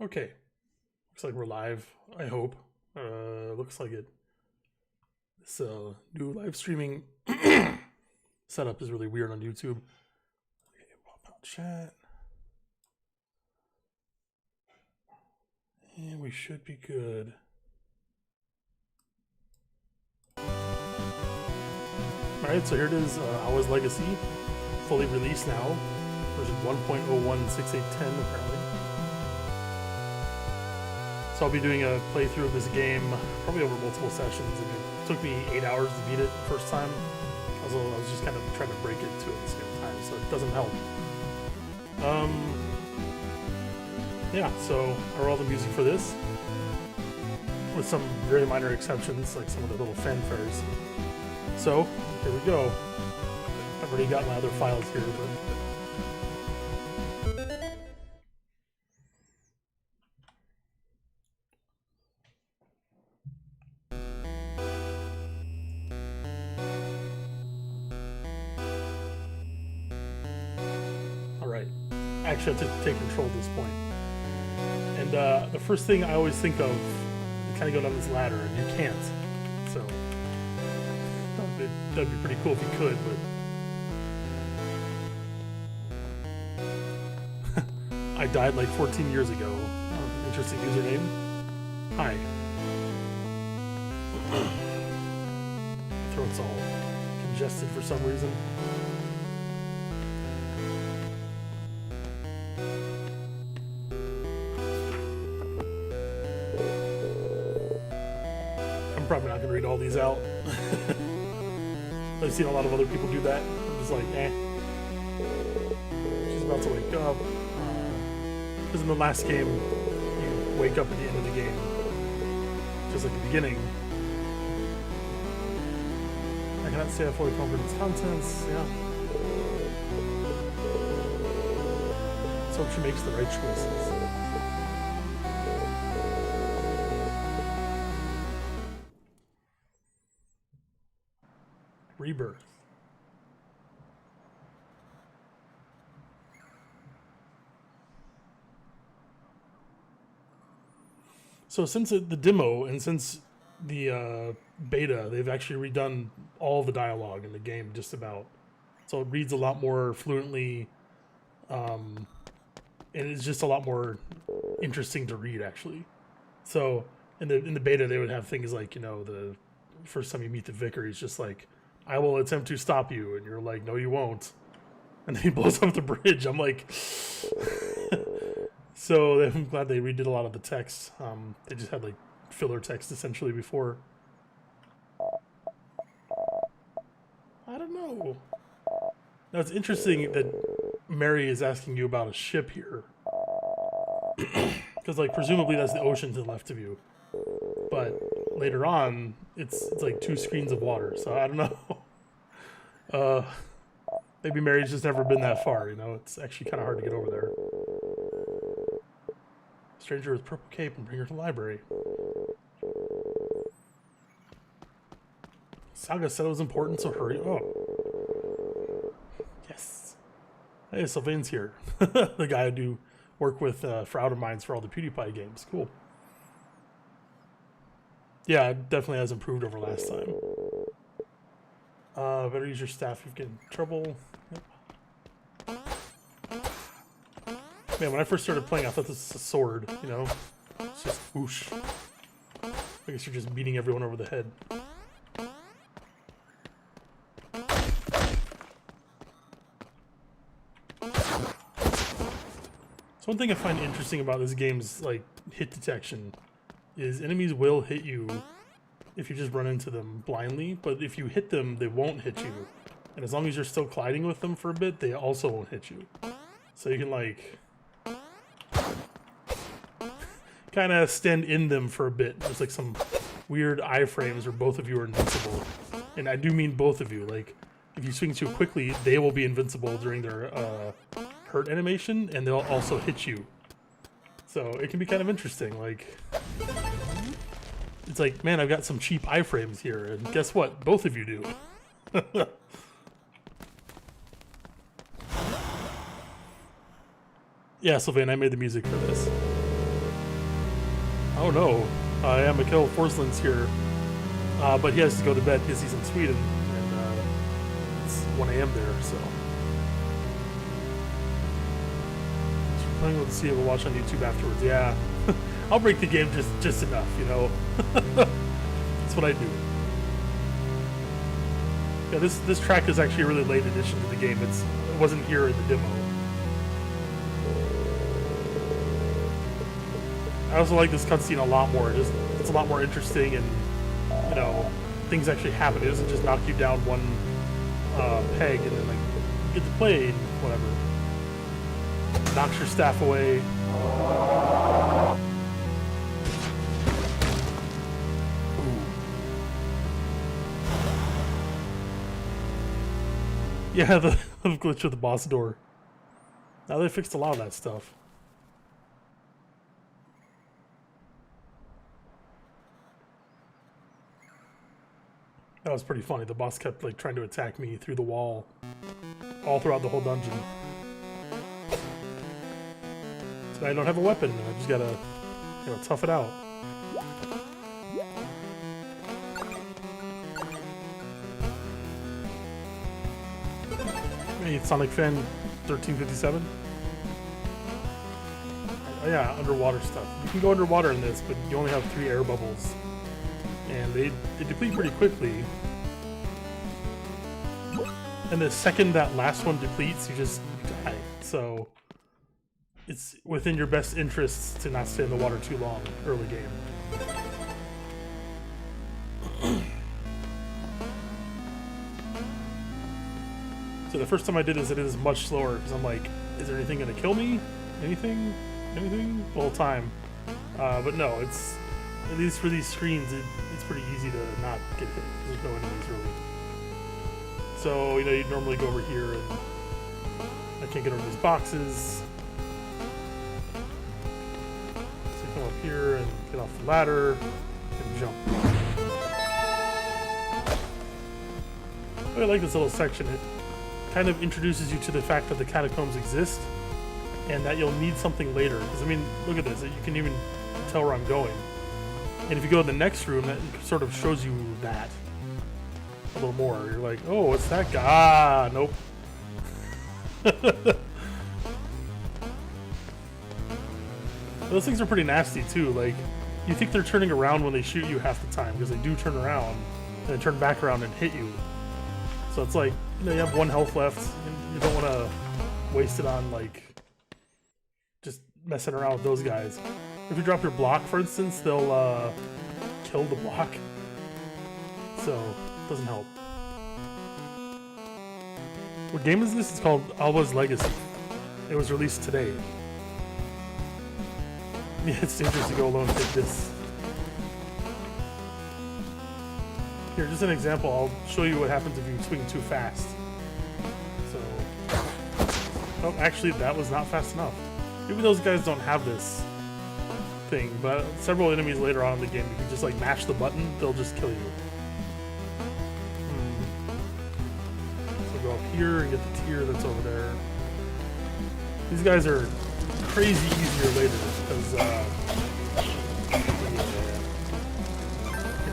Okay. Looks like we're live, I hope. Looks like it. This new live streaming setup is really weird on YouTube. Okay, pop out chat. And we should be good. Alright, so here it is, Alwa's Legacy. Fully released now. Version 1.016810 apparently. So I'll be doing a playthrough of this game, probably over multiple sessions. It took me 8 hours to beat it the first time. I was just kind of trying to break it to a second time, so it doesn't help. Yeah, so I wrote all the music for this, with some very minor exceptions, like some of the little fanfares. So, here we go. I've already got my other files here, but... Alright, I actually have to take control at this point. And the first thing I always think of, you kind of go down this ladder, and you can't. So, that'd be pretty cool if you could, but... I died like 14 years ago. Interesting username. Hi. My throat's all congested for some reason. I'm probably not going to read all these out. I've seen a lot of other people do that. I'm just like, eh. She's about to wake up. Because in the last game, you wake up at the end of the game. Just like the beginning. I cannot say I fully comprehend its contents. Yeah. So she makes the right choices. Rebirth. So since the demo and since the beta, they've actually redone all the dialogue in the game, just about. So it reads a lot more fluently, and it's just a lot more interesting to read, actually. So in the beta, they would have things like, you know, the first time you meet the vicar, he's just like, "I will attempt to stop you," and you're like, "No, you won't." And then he blows up the bridge. I'm like, so I'm glad they redid a lot of the text. They just had like filler text essentially before. I don't know. Now it's interesting that Mary is asking you about a ship here, because like presumably that's the ocean to the left of you, but later on it's like 2 screens of water. So I don't know. Maybe Mary's just never been that far. You know, it's actually kind of hard to get over there. Stranger with purple cape and bring her to the library. Saga said it was important, so hurry. Oh. Yes. Hey, Sylvain's here. The guy I do work with for Outer Minds for all the PewDiePie games. Cool. Yeah, it definitely has improved over last time. Better use your staff if you get in trouble. Yep. Man, when I first started playing, I thought this was a sword, you know? It's just whoosh. I guess you're just beating everyone over the head. So one thing I find interesting about this game's like hit detection is enemies will hit you if you just run into them blindly, but if you hit them, they won't hit you. And as long as you're still colliding with them for a bit, they also won't hit you. So you can like kind of stand in them for a bit. There's like some weird iframes where both of you are invincible. And I do mean both of you. Like, if you swing too quickly, they will be invincible during their hurt animation, and they'll also hit you. So it can be kind of interesting. Like, it's like, man, I've got some cheap iframes here, and guess what? Both of you do. Yeah, Sylvain, I made the music for this. Oh no, yeah, Mikkel Forsland's here, but he has to go to bed because he's in Sweden, and it's 1 a.m. there, so. We'll see if we'll watch on YouTube afterwards. Yeah, I'll break the game just enough, you know. That's what I do. Yeah, this track is actually a really late addition to the game. It wasn't here in the demo. I also like this cutscene a lot more. It's a lot more interesting, and you know, things actually happen. It doesn't just knock you down one peg and then like you get to play and whatever. Knocks your staff away. Ooh. Yeah, the glitch with the boss door. Now they fixed a lot of that stuff. That was pretty funny. The boss kept like trying to attack me through the wall all throughout the whole dungeon. So I don't have a weapon. I just gotta, you know, tough it out. Hey, Sonic Fan 1357. Oh, yeah, underwater stuff. You can go underwater in this, but you only have 3 air bubbles, and they deplete pretty quickly. And the second that last one depletes, you just die. So it's within your best interests to not stay in the water too long early game. So the first time I did this, it is much slower because I'm like, is there anything gonna kill me? Anything? The whole time. But no, it's, at least for these screens, it's pretty easy to not get hit because there's no enemies really. So, you know, you'd normally go over here and I can't get over these boxes. Come up here and get off the ladder and jump. I really like this little section. It kind of introduces you to the fact that the catacombs exist and that you'll need something later. Because, I mean, look at this. You can even tell where I'm going. And if you go to the next room, that sort of shows you that a little more. You're like, oh, what's that guy? Ah, nope. Those things are pretty nasty too. Like, you think they're turning around when they shoot you half the time, because they do turn around and then turn back around and hit you. So it's like, you know, you have 1 health left and you don't want to waste it on like just messing around with those guys. If you drop your block, for instance, they'll kill the block. So it doesn't help. What game is this? It's called Alwa's Legacy. It was released today. Yeah, it's dangerous to go alone and take this. Here, just an example. I'll show you what happens if you swing too fast. So, oh, actually, that was not fast enough. Maybe those guys don't have this thing, but several enemies later on in the game, you can just like mash the button, they'll just kill you. So go up here and get the tier that's over there. These guys are crazy easier later because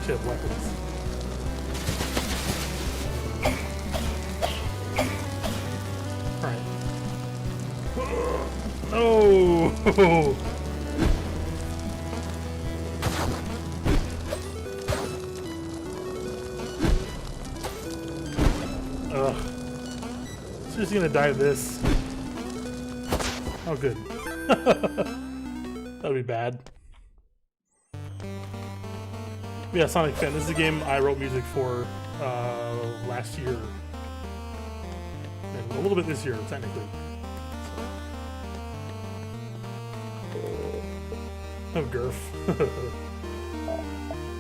you have weapons. Alright. Oh! Ugh. Just gonna die to this. Oh, good. That'll be bad. Yeah, Sonic Fan. This is a game I wrote music for last year. And a little bit this year, technically. Oh, Gurf.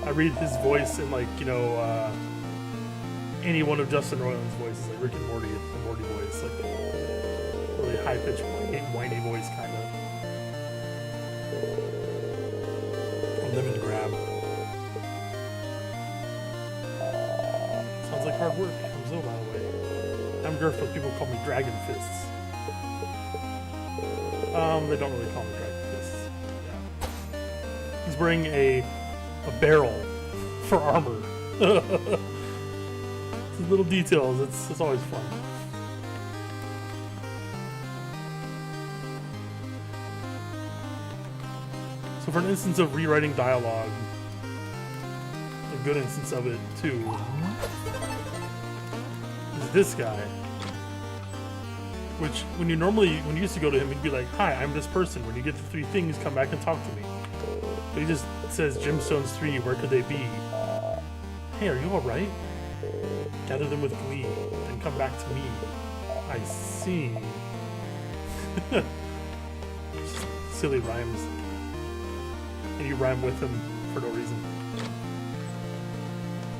I read his voice in, like, you know, any one of Justin Roiland's voices, like Rick and Morty, the Morty voice, like really high-pitched, whiny voice, kind of. Lemon grab. Sounds like hard work. I'm Zoe, by the way. I'm Gurf, but people call me Dragon Fists. They don't really call me Dragon Fists. Yeah. He's wearing a barrel for armor. Little details, it's always fun. So for an instance of rewriting dialogue, a good instance of it too, is this guy. Which, when you used to go to him, he'd be like, "Hi, I'm this person. When you get the 3 things, come back and talk to me." But he just says, "Gemstones 3, where could they be? Hey, are you alright? Gather them with glee, then come back to me." I see. Silly rhymes. And you rhyme with him for no reason.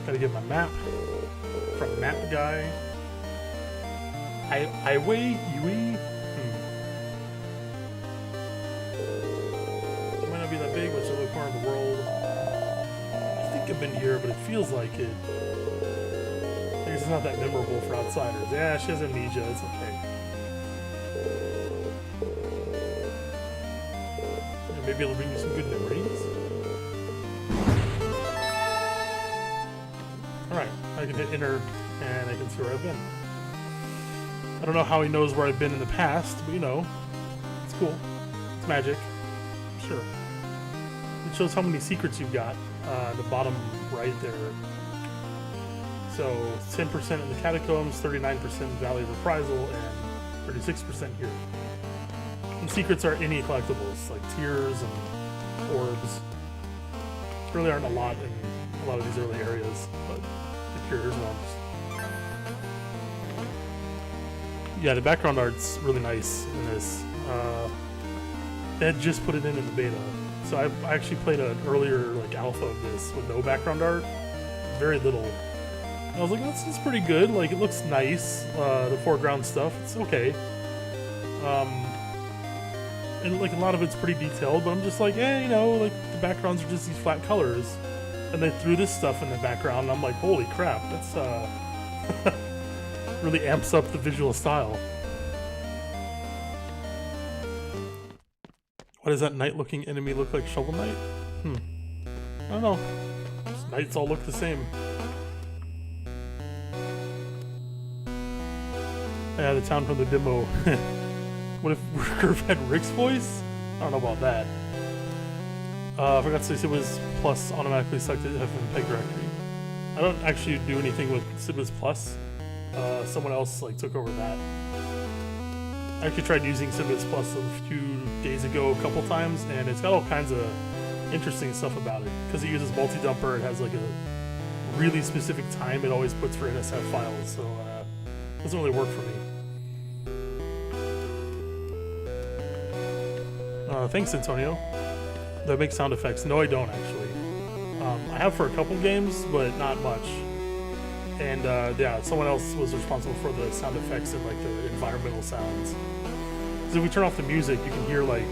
Gotta get my map from Map Guy. Highway Yui. It might not be that big, but it's a little corner of the world. I think I've been here, but it feels like it. I guess it's not that memorable for outsiders. Yeah, she has amnesia. It's okay. Yeah, maybe it'll bring you some good memories. Alright, I can hit enter, and I can see where I've been. I don't know how he knows where I've been in the past, but you know, it's cool. It's magic. Sure. It shows how many secrets you've got, the bottom right there. So 10% in the catacombs, 39% Valley of Reprisal, and 36% here. And secrets are any collectibles, like tears and orbs. There really aren't a lot in a lot of these early areas, but the cures ones. Yeah, the background art's really nice in this. They had just put it in the beta, so I actually played an earlier like alpha of this with no background art, very little. And I was like, that's pretty good. Like, it looks nice. The foreground stuff, it's okay. And like a lot of it's pretty detailed, but I'm just like, you know, like the backgrounds are just these flat colors, and they threw this stuff in the background, and I'm like, holy crap, that's really amps up the visual style. Why does that knight-looking enemy look like Shovel Knight? I don't know. Just knights all look the same. Yeah, the town from the demo. What if Curve had Rick's voice? I don't know about that. I forgot to say Sidwith's Plus automatically selected FM Peg Directory. I don't actually do anything with Sidwith's Plus. Someone else like took over that. I actually tried using Sidwith's Plus a few days ago a couple times, and it's got all kinds of interesting stuff about it. Because it uses multi-dumper, it has like a really specific time it always puts for NSF files, so it doesn't really work for me. Thanks, Antonio. Do I make sound effects? No, I don't actually. I have for a couple games, but not much. And yeah, someone else was responsible for the sound effects and like the environmental sounds. So if we turn off the music, you can hear like,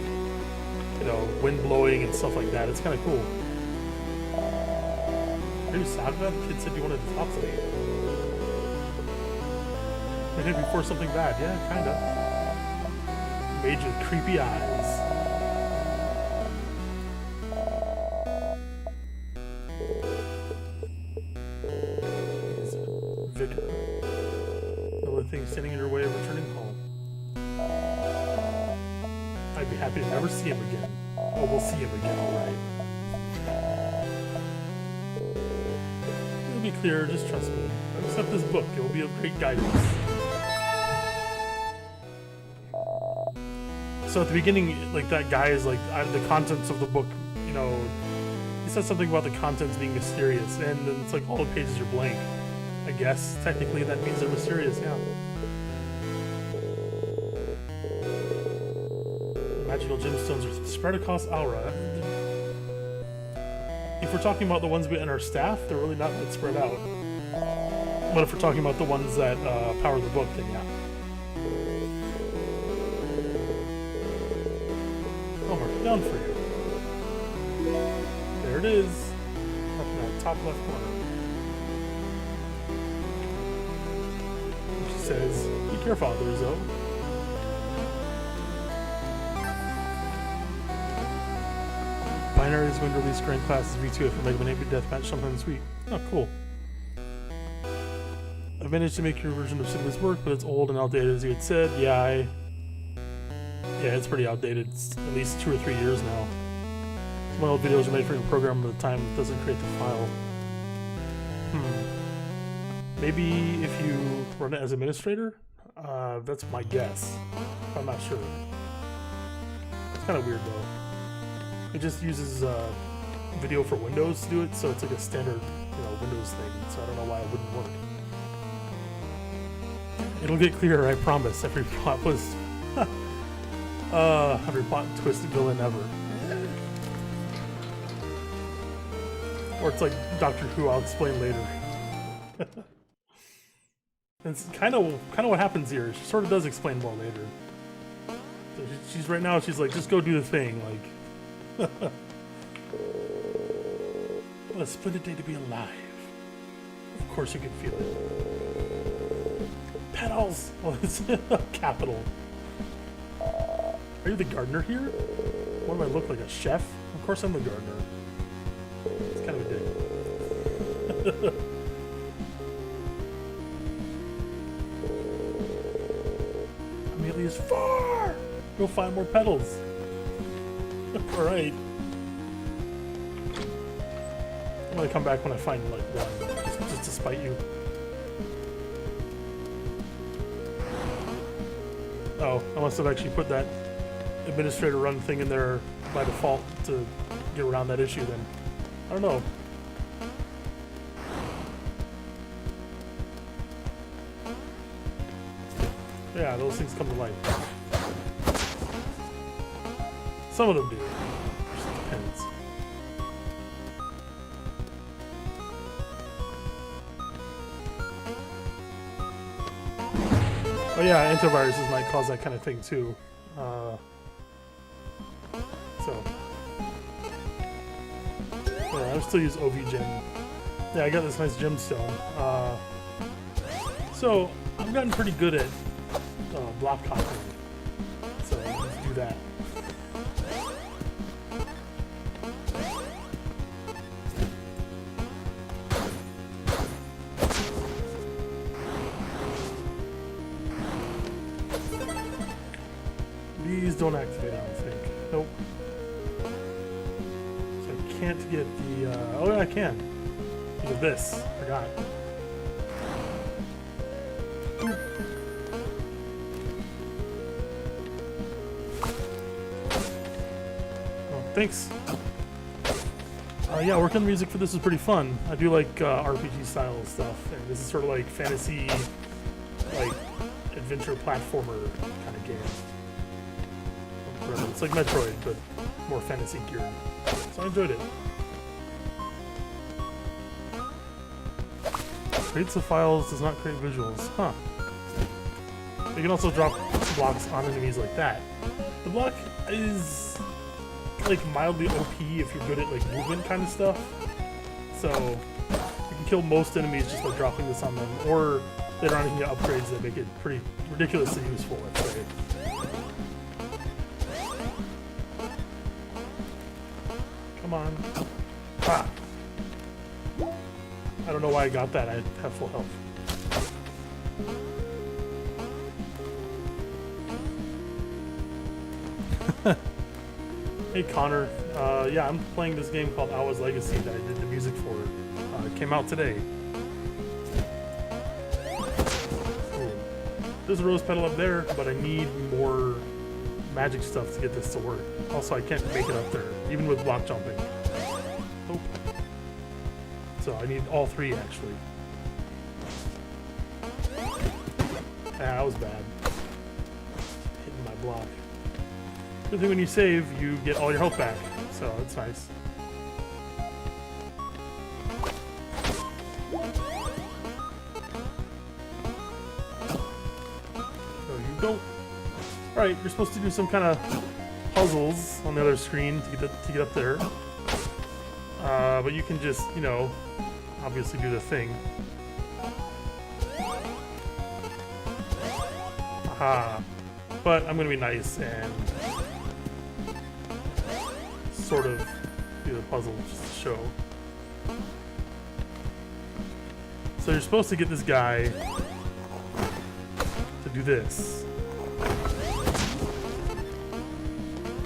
you know, wind blowing and stuff like that. It's kind of cool. Are you sad about it? The kid said you wanted to talk to me. Maybe before something bad. Yeah, kinda. Made you with creepy eyes. Vicar. The only thing standing in your way of returning home. I'd be happy to never see him again. Oh, we'll see him again, alright. It'll be clear, just trust me. Accept this book, it will be of great guidance. So at the beginning, like, that guy is like, the contents of the book, you know, he says something about the contents being mysterious, and then it's like all the pages are blank. I guess, technically, that means they're mysterious, yeah. Magical gemstones are spread across Aura. If we're talking about the ones in our staff, they're really not that spread out. But if we're talking about the ones that power the book, then yeah. I'll mark it down for you. There it is. Up in that top left corner. She says, be careful out there, Zoe. Binary is going to release Grand Classes V2 for Mega Man 8-bit Deathmatch sometime this week. Oh, cool. I've managed to make your version of Cinemas work, but it's old and outdated, as you had said. Yeah, it's pretty outdated. It's at least 2 or 3 years now. Some old videos are made for a program at the time that doesn't create the file. Maybe if you run it as administrator? That's my guess. I'm not sure. It's kind of weird though. It just uses video for Windows to do it, so it's like a standard, Windows thing. So I don't know why it wouldn't work. It'll get clearer, I promise. Every plot was every plot twist villain ever. Or it's like Doctor Who. I'll explain later. It's kind of what happens here. She sort of does explain more later. So she's right now. She's like, just go do the thing. Like, what a splendid day to be alive. Of course you can feel it. Petals. Oh, it's capital. Are you the gardener here? What do I look like? A chef? Of course I'm the gardener. It's kind of a dig. Amelia's far! Go find more petals. Alright. I'm gonna come back when I find like one, just to spite you. Oh, I must have actually put that administrator run thing in there by default to get around that issue then. I don't know. Yeah, those things come to life. Some of them do. It just depends. Oh yeah, antiviruses might cause that kind of thing too. I'll still use OV-Gem. Yeah, I got this nice gemstone. So I've gotten pretty good at block copying. So let's do that. These don't activate, I don't think. Nope. So I can't get the... oh, yeah, I can. Look at this. Forgot. Oh, thanks. Yeah, working on the music for this is pretty fun. I do like RPG style stuff, and this is sort of like fantasy, like adventure platformer kind of game. It's like Metroid, but more fantasy geared. So I enjoyed it. Creates the files, does not create visuals. Huh. You can also drop blocks on enemies like that. The block is like mildly OP if you're good at like movement kind of stuff. So you can kill most enemies just by dropping this on them, or later on you can get upgrades that make it pretty ridiculously useful, let's say. Come on. Ah! I don't know why I got that. I have full health. Hey Connor. Yeah, I'm playing this game called Alwa's Legacy that I did the music for. It came out today. Ooh. There's a rose petal up there, but I need more magic stuff to get this to work. Also, I can't make it up there, even with block jumping. Nope. So I need all three, actually. Ah, that was bad. Hitting my block. Good thing when you save, you get all your health back, so that's nice. So you don't... Alright, you're supposed to do some kind of puzzles on the other screen to get up there. But you can just, you know, obviously do the thing. Aha. But I'm going to be nice and sort of do the puzzle just to show. So you're supposed to get this guy to do this,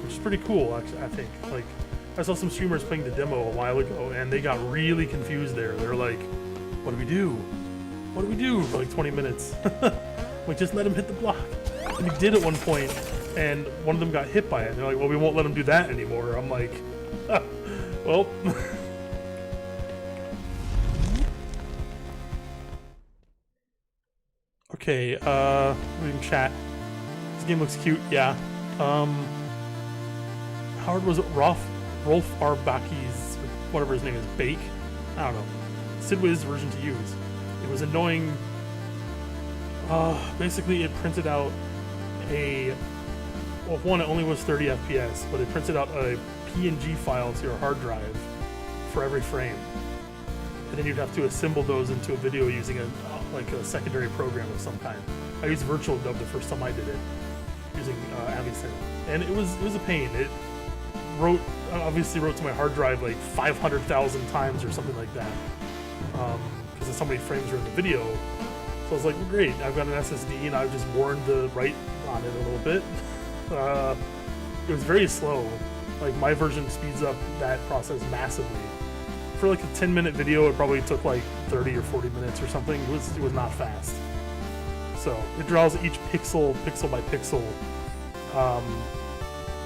which is pretty cool, actually. I think. Like, I saw some streamers playing the demo a while ago, and they got really confused there. They're like, "What do we do? What do we do?" For like 20 minutes. Like, just let him hit the block. And he did at one point, and one of them got hit by it. And they're like, "Well, we won't let him do that anymore." I'm like, well. Okay, reading chat. This game looks cute, yeah. Howard, was it Rolf Arbaki's, whatever his name is, Bake? I don't know. Sidwiz version to use. It was annoying. Basically it printed out well, one, it only was 30 FPS, but it printed out a PNG file to your hard drive for every frame. And then you'd have to assemble those into a video using a secondary program of some kind. I used Virtual Dub the first time I did it, using Avicen, and it was a pain. It obviously wrote to my hard drive like 500,000 times or something like that, because of so many frames were in the video. So I was like, well, great, I've got an SSD and I've just warned the write on it a little bit. It was very slow. Like, my version speeds up that process massively. For like a 10-minute video, it probably took like 30 or 40 minutes or something. It was not fast. So it draws each pixel by pixel,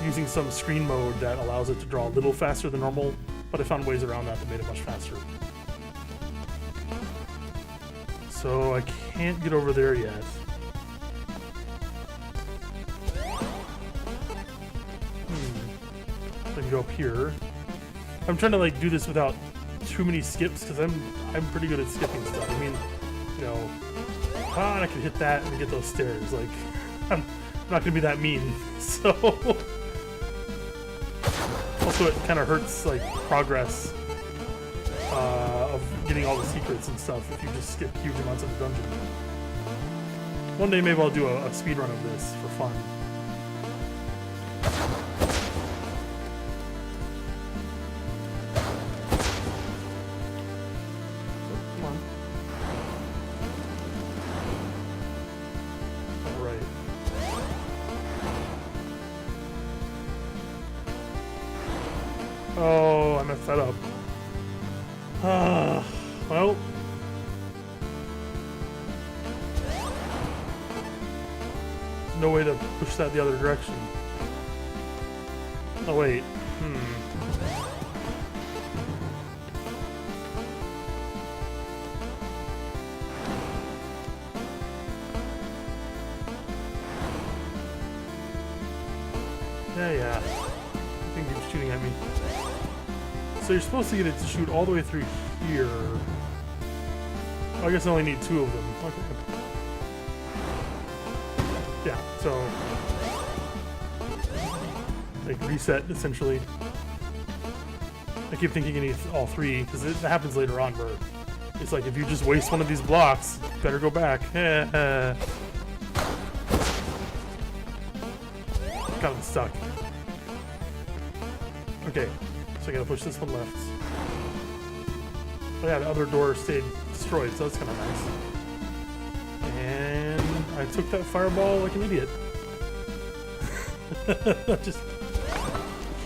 using some screen mode that allows it to draw a little faster than normal, but I found ways around that made it much faster. So I can't get over there yet. I can go up here. I'm trying to like do this without too many skips, because I'm pretty good at skipping stuff. I mean, you know, I can hit that and get those stairs. Like, I'm not gonna be that mean. So also it kind of hurts like progress of getting all the secrets and stuff if you just skip huge amounts of the dungeon. One day maybe I'll do a speed run of this for fun. Oh, I messed that up. Well. No way to push that the other direction. Oh, wait. Yeah. I think he's shooting at me. So you're supposed to get it to shoot all the way through here. Oh, I guess I only need 2 of them. Okay. Yeah, so like reset essentially. I keep thinking you need all 3 because it happens later on where it's like if you just waste one of these blocks, better go back. Got it stuck. Okay. So I gotta push this one left. Oh yeah, the other door stayed destroyed, so that's kind of nice. And I took that fireball like an idiot. Just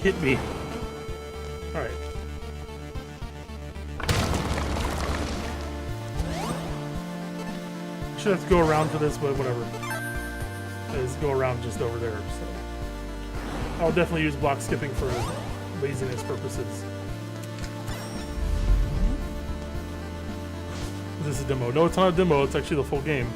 hit me. Alright. Should have to go around for this, but whatever. Just go around just over there, so. I'll definitely use block skipping for laziness purposes. Is this a demo? No, it's not a demo, it's actually the full game.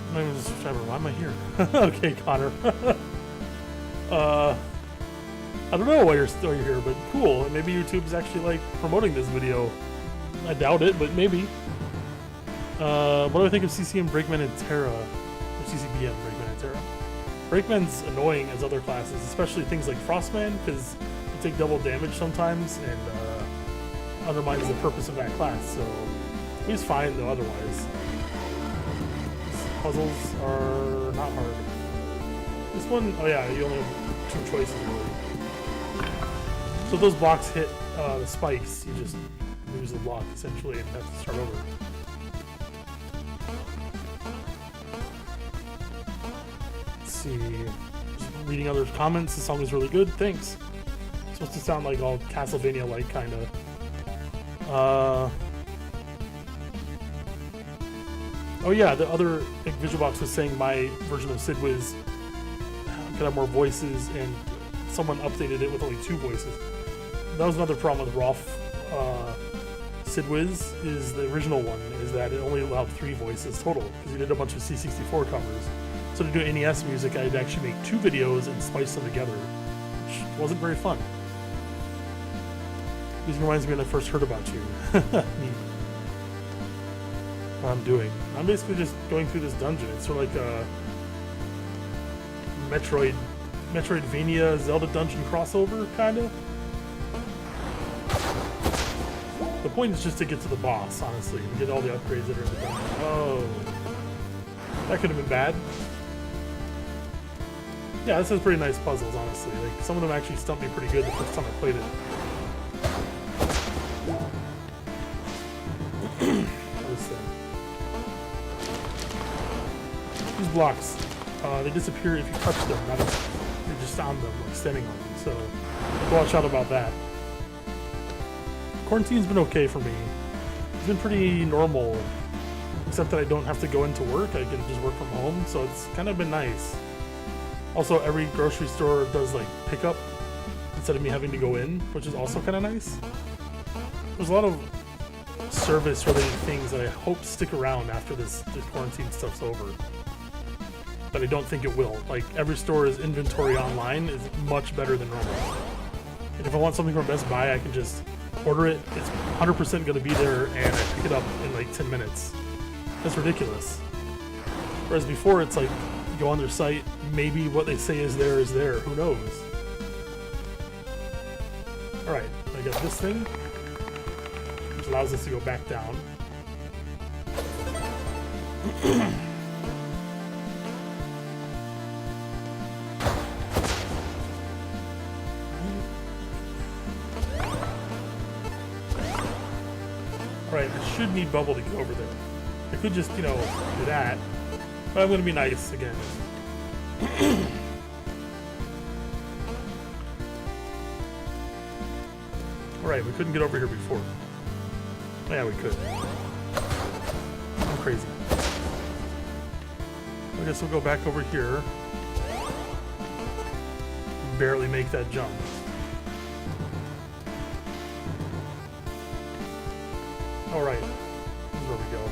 I'm not even a subscriber. Why am I here? Okay, Connor. I don't know why you're here, but cool. Maybe YouTube's actually like promoting this video. I doubt it, but maybe. What do I think of CCM, Breakman, and Terra? Or CCBM, Breakman, and Terra? Breakman's annoying as other classes, especially things like Frostman, because you take double damage sometimes, and undermines the purpose of that class, so he's fine though otherwise. puzzles are not hard. This one, oh yeah, you only have 2 choices really. So if those blocks hit the spikes, you just lose the block essentially and have to start over. Let's see. Just reading other comments, the song is really good. Thanks. It's supposed to sound like all Castlevania-like, kind of. Oh yeah, the other visual box was saying my version of Sid Wiz could have more voices, and someone updated it with only 2 voices. That was another problem with Rolf Sid Wiz, is the original one, is that it only allowed 3 voices total, because he did a bunch of C64 covers. So to do NES music, I'd actually make 2 videos and splice them together, which wasn't very fun. This reminds me when I first heard about you. What I'm doing. I'm basically just going through this dungeon. It's sort of like a Metroidvania Zelda dungeon crossover, kind of. The point is just to get to the boss, honestly, and get all the upgrades that are in the dungeon. Oh. That could have been bad. Yeah, this has pretty nice puzzles, honestly. Like, some of them actually stumped me pretty good the first time I played it. These blocks, they disappear if you touch them, not if you're just on them, like standing on them, so watch out about that. Quarantine's been okay for me. It's been pretty normal, except that I don't have to go into work. I can just work from home, so it's kind of been nice. Also, every grocery store does like pickup instead of me having to go in, which is also kind of nice. There's a lot of service-related things that I hope stick around after this quarantine stuff's over. But I don't think it will. Like, every store's inventory online is much better than normal. And if I want something from Best Buy, I can just order it. It's 100% going to be there, and I pick it up in like 10 minutes. That's ridiculous. Whereas before, it's like, you go on their site, maybe what they say is there. Who knows? Alright, I got this thing, which allows us to go back down. Alright, I should need Bubble to get over there. I could just, you know, do that, but I'm going to be nice again. Alright, we couldn't get over here before. Yeah, we could. I'm crazy. I guess we'll go back over here. Barely make that jump. Alright, this is where we go.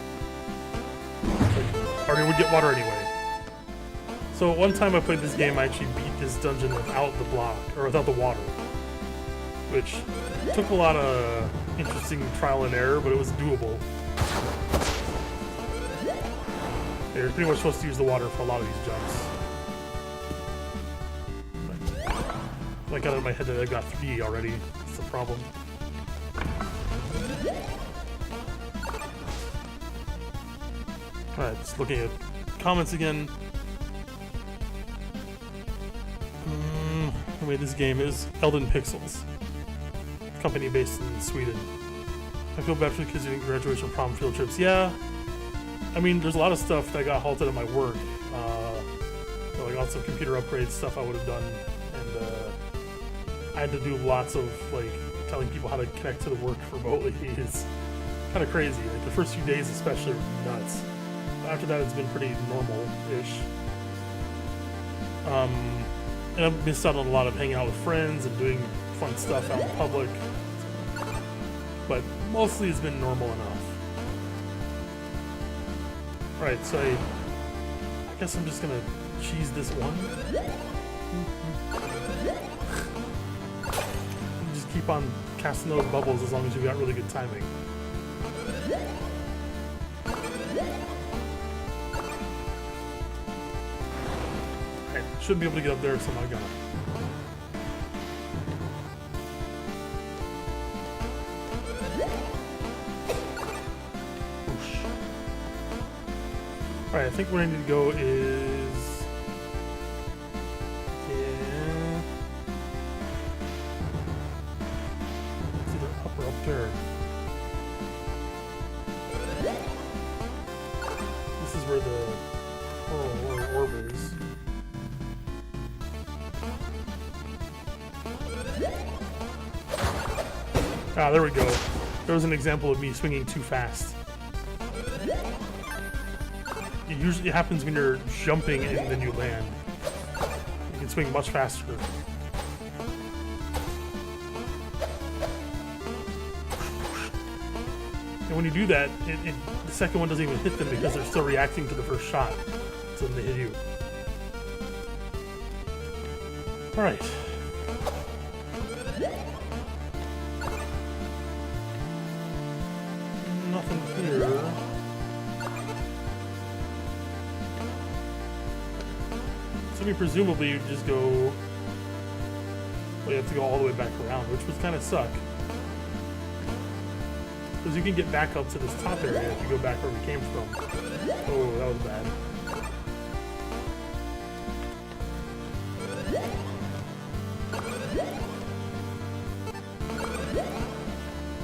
Or we get water anyway. So one time I played this game, I actually beat this dungeon without the block, or without the water. Which took a lot of interesting trial and error, but it was doable. Yeah, you're pretty much supposed to use the water for a lot of these jumps. I got it in my head that I've got 3 already. That's the problem. Alright, just looking at comments again. Who made this game is Elden Pixels, company based in Sweden. I feel bad for the kids doing graduation prom field trips. Yeah, I mean, there's a lot of stuff that got halted at my work. Like lots of computer upgrade stuff I would have done, and I had to do lots of like telling people how to connect to the work remotely. It's kind of crazy. Like the first few days especially were nuts. After that, it's been pretty normal-ish. And I've missed out on a lot of hanging out with friends and doing fun stuff out in public. But mostly it's been normal enough. Alright, so I guess I'm just gonna cheese this one. Just keep on casting those bubbles as long as you've got really good timing. Shouldn't be able to get up there, so I'm not gonna. Oosh. Alright, I think where I need to go is... Yeah... It's either up or up there. This is where the orb is. Ah, there we go. There was an example of me swinging too fast. It usually happens when you're jumping and then you land. You can swing much faster. And when you do that, the second one doesn't even hit them because they're still reacting to the first shot. So then they hit you. Alright. Nothing here. So I mean, presumably you just go... Well, you have to go all the way back around, which would kind of suck. Because you can get back up to this top area if you go back where we came from. Oh, that was bad.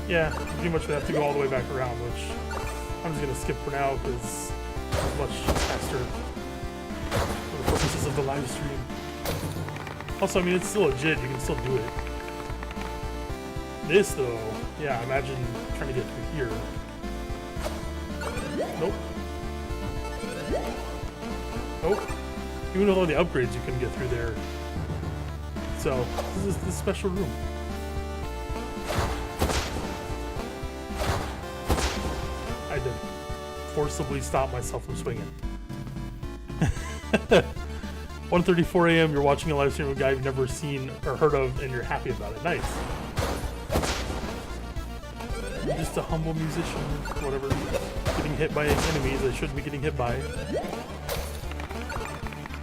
Yeah, pretty much we have to go all the way back around, which I'm just going to skip for now because it's much faster for the purposes of the live stream. Also, I mean, it's still legit. You can still do it. This, though, yeah, imagine trying to get through here. Nope. Nope. Even with all the upgrades, you couldn't get through there. So, this is this special room. I had to forcibly stop myself from swinging. 1:34 a.m. You're watching a live stream of a guy you've never seen or heard of, and you're happy about it. Nice. I'm just a humble musician, whatever. Getting hit by enemies I shouldn't be getting hit by.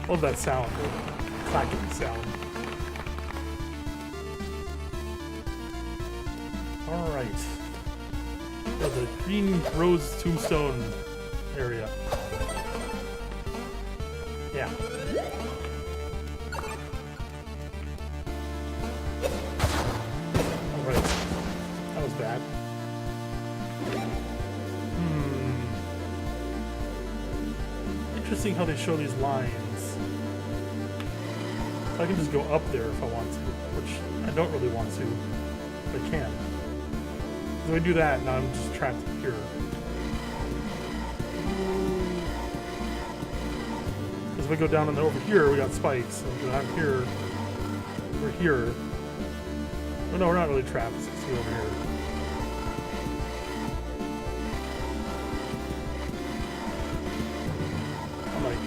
Love that sound, the clacking sound. Alright. Oh, the green rose tombstone area. Yeah. Alright. That was bad. Interesting how they show these lines. So I can just go up there if I want to, which I don't really want to, but I can. So I do that, now I'm just trapped here. Because if I go down and over here, we got spikes. So if I'm here, we're here. Oh no, we're not really trapped. Let's see over here.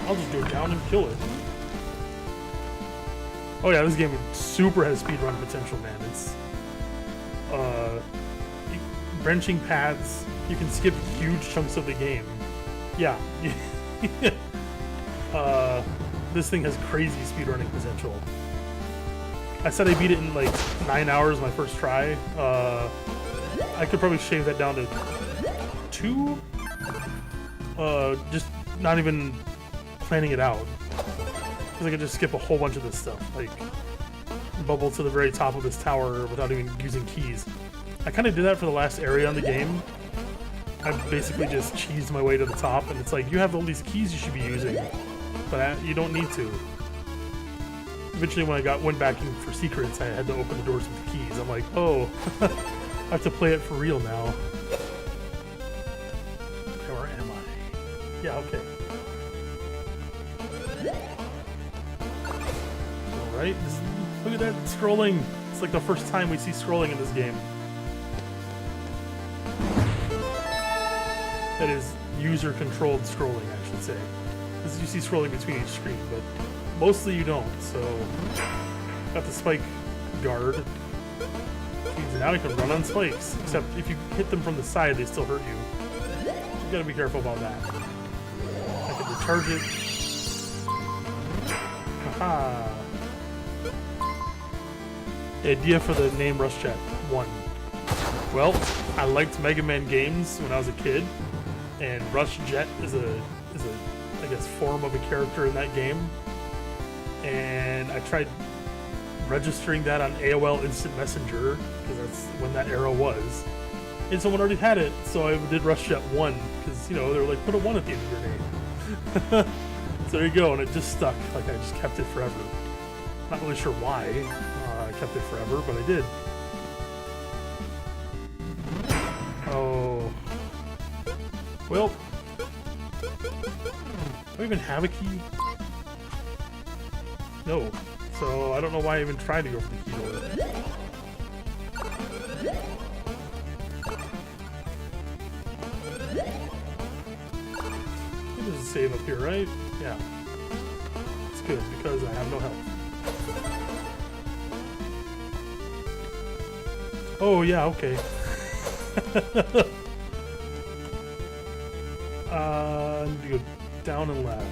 I'll just go down and kill it. Oh yeah, this game super has speedrun potential, man. It's branching paths. You can skip huge chunks of the game. Yeah. This thing has crazy speedrunning potential. I said I beat it in like 9 hours my first try. I could probably shave that down to 2. Just not even planning it out, because I could just skip a whole bunch of this stuff, like bubble to the very top of this tower without even using keys. I kind of did that for the last area on the game. I basically just cheesed my way to the top, and it's like, you have all these keys you should be using, but you don't need to. Eventually, when I went back in for secrets, I had to open the doors with the keys. I'm like, oh, I have to play it for real now. Where am I? Yeah, okay. Right? Look at that scrolling. It's like the first time we see scrolling in this game. That is user-controlled scrolling, I should say. Because you see scrolling between each screen, but mostly you don't. So, got the spike guard. Which means now you can run on spikes. Except if you hit them from the side, they still hurt you. You gotta be careful about that. I can recharge it. Haha. The idea for the name RushJet 1. Well, I liked Mega Man games when I was a kid, and RushJet is a I guess, form of a character in that game. And I tried registering that on AOL Instant Messenger, because that's when that era was. And someone already had it, so I did Rush Jet 1, because, you know, they were like, put a 1 at the end of your name. So there you go, and it just stuck. Like, I just kept it forever. Not really sure why I kept it forever, but I did. Oh. Well. Do I even have a key? No. So I don't know why I even tried to go for the key door. There's a save up here, right? Yeah. It's good because I have no health. Oh yeah, okay. I need to go down and left.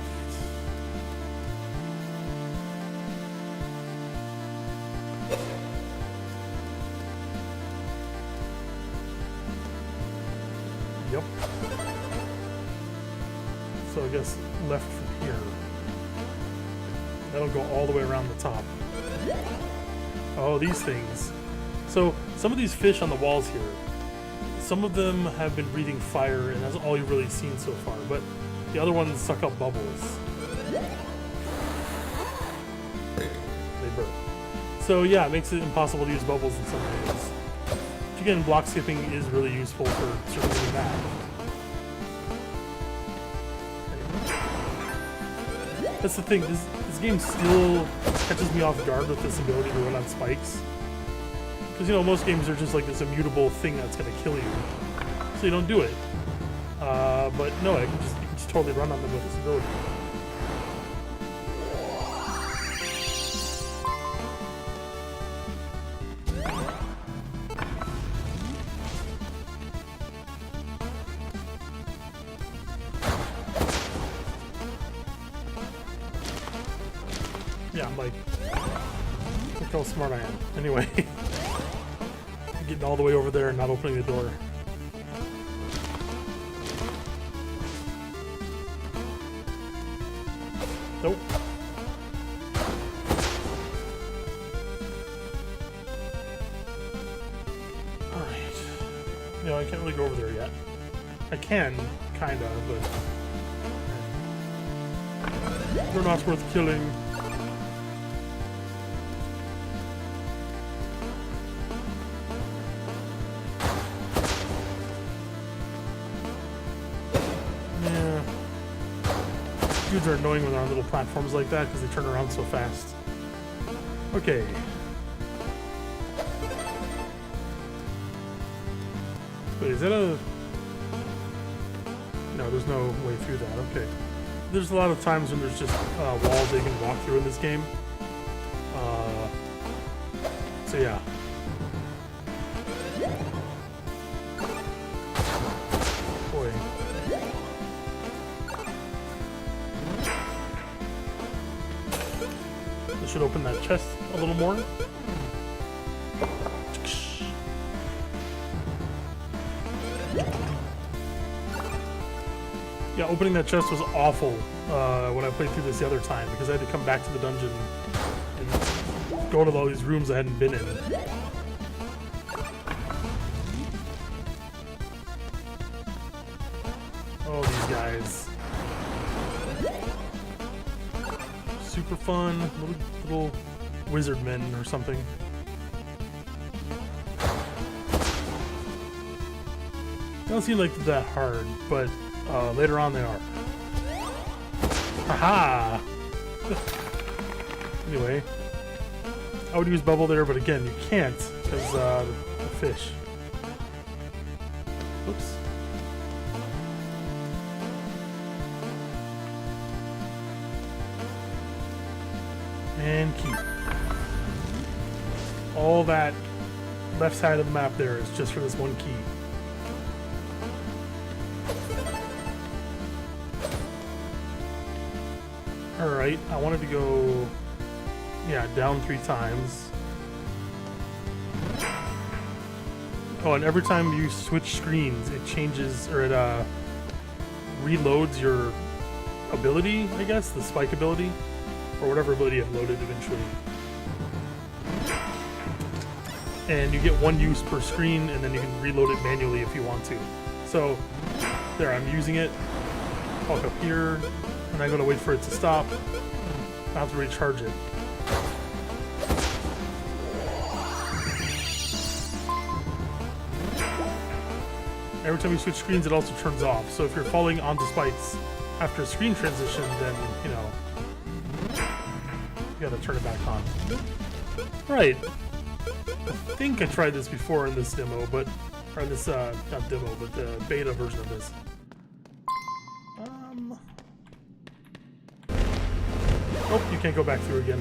Yep. So I guess left from here. That'll go all the way around the top. Oh, these things. So some of these fish on the walls here, some of them have been breathing fire, and that's all you've really seen so far. But the other ones suck up bubbles. They burp. So yeah, it makes it impossible to use bubbles in some ways. Which again, block skipping is really useful for circulating that. That's the thing, this game still catches me off guard with this ability to run on spikes. Because, you know, most games are just like this immutable thing that's going to kill you. So you don't do it. But no, you can just totally run on them with this ability. Yeah, I'm like, look how smart I am. Anyway, getting all the way over there and not opening the door. Nope. Alright. No, I can't really go over there yet. I can, kinda, but they're not worth killing. Dudes are annoying when they're on little platforms like that because they turn around so fast. Okay. Wait, is that a... No, there's no way through that. Okay. There's a lot of times when there's just walls they can walk through in this game. So yeah. Boy. Should open that chest a little more. Yeah, opening that chest was awful when I played through this the other time because I had to come back to the dungeon and go to all these rooms I hadn't been in. Oh, these guys. Super fun, little wizard men or something. They don't seem like they're that hard, but later on they are. Haha! Anyway, I would use bubble there, but again, you can't because the fish. Oops. And keep. All that left side of the map there is just for this one key. Alright, I wanted to go, yeah, down 3 times. Oh, and every time you switch screens, it changes, or it reloads your ability, I guess, the spike ability, or whatever ability I've loaded eventually. And you get 1 use per screen, and then you can reload it manually if you want to. So, there, I'm using it. Walk up here, and I'm gonna wait for it to stop. I have to recharge it. Every time you switch screens, it also turns off. So if you're falling onto spikes after a screen transition, then, you know, you gotta turn it back on. Right. I think I tried this before in this demo, but, or this, not demo, but the beta version of this. Oh, you can't go back through again.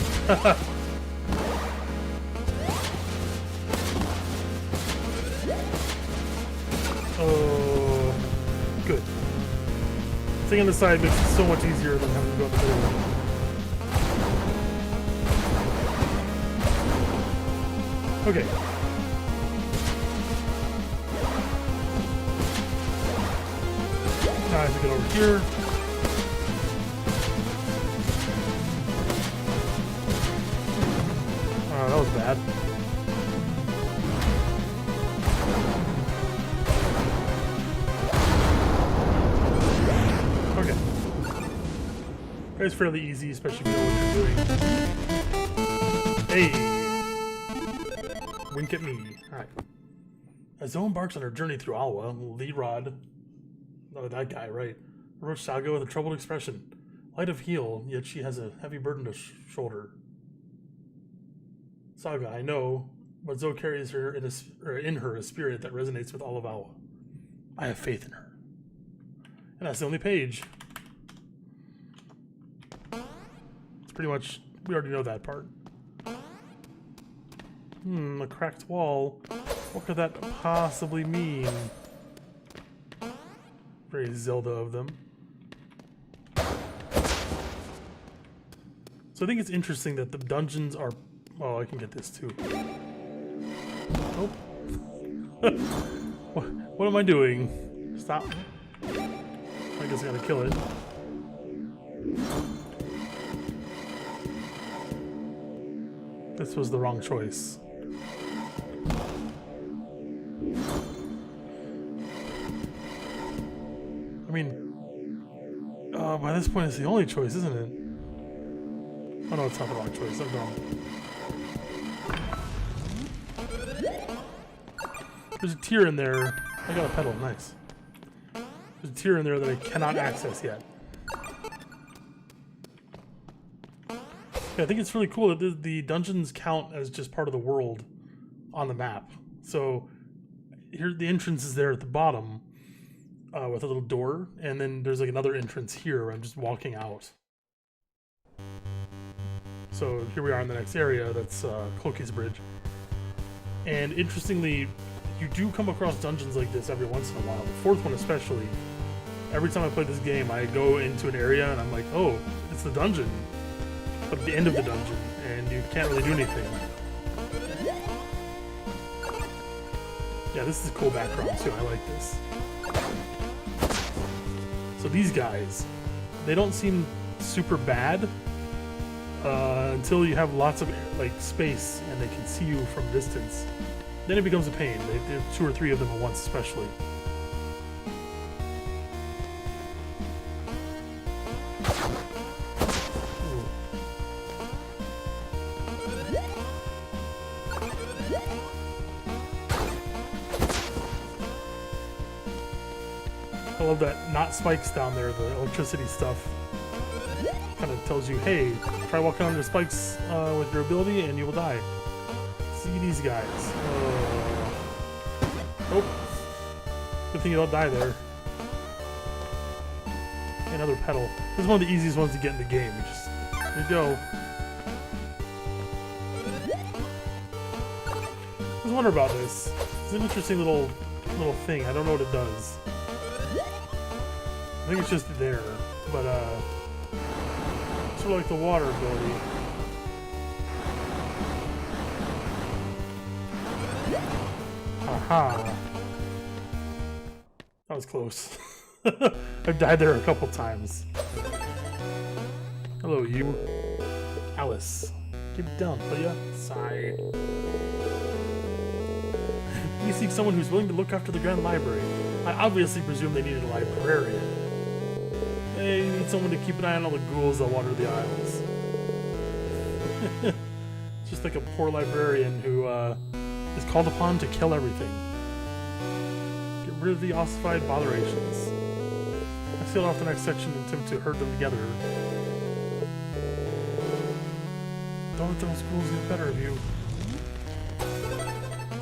Oh, good. Staying on the side makes it so much easier than having to go in the middle. Okay. Now I have to get over here. Oh, that was bad. Okay. It's fairly easy, especially if you know what you're doing. Hey! Wink at me. Alright. As Zoe embarks on her journey through Alwa, Lerod... Oh, that guy, right. Approached Saga with a troubled expression. Light of heel, yet she has a heavy burden to shoulder. Saga, I know, but Zoe carries her in her a spirit that resonates with all of Alwa. I have faith in her. And that's the only page. It's pretty much, we already know that part. A cracked wall. What could that possibly mean? Very Zelda of them. So I think it's interesting that the dungeons are... Oh, I can get this too. Oh. What am I doing? Stop. I guess I gotta kill it. This was the wrong choice. I mean, by this point it's the only choice, isn't it? Oh no, it's not the wrong choice. I'm dumb. There's a tier in there. I got a pedal, nice. There's a tier in there that I cannot access yet. Yeah, I think it's really cool that the dungeons count as just part of the world on the map. So here, the entrance is there at the bottom with a little door, and then there's like another entrance here where I'm just walking out. So here we are in the next area, that's Cloakie's Bridge. And interestingly, you do come across dungeons like this every once in a while. The fourth one especially. Every time I play this game, I go into an area and I'm like, oh, it's the dungeon. But at the end of the dungeon, and you can't really do anything. Yeah, this is a cool background too, I like this. So these guys, they don't seem super bad until you have lots of like space and they can see you from distance. Then it becomes a pain. They have 2 or 3 of them at once, especially. I love that not spikes down there, the electricity stuff. Kind of tells you, hey, try walking under spikes with your ability and you will die. See these guys. Oh. Good thing you don't die there. Another pedal. This is one of the easiest ones to get in the game. Just, there you go. I was wondering about this. It's an interesting little thing. I don't know what it does. I think it's just there, but sort of like the water ability. Aha! That was close. I've died there a couple times. Hello, you. Alice. Keep it down, will ya? Sigh. You seek someone who's willing to look after the Grand Library. I obviously presume they needed a librarian. They need someone to keep an eye on all the ghouls that wander the aisles. Just like a poor librarian who is called upon to kill everything. Get rid of the ossified botherations. I sealed off the next section and attempt to herd them together. Don't let those ghouls get better of you.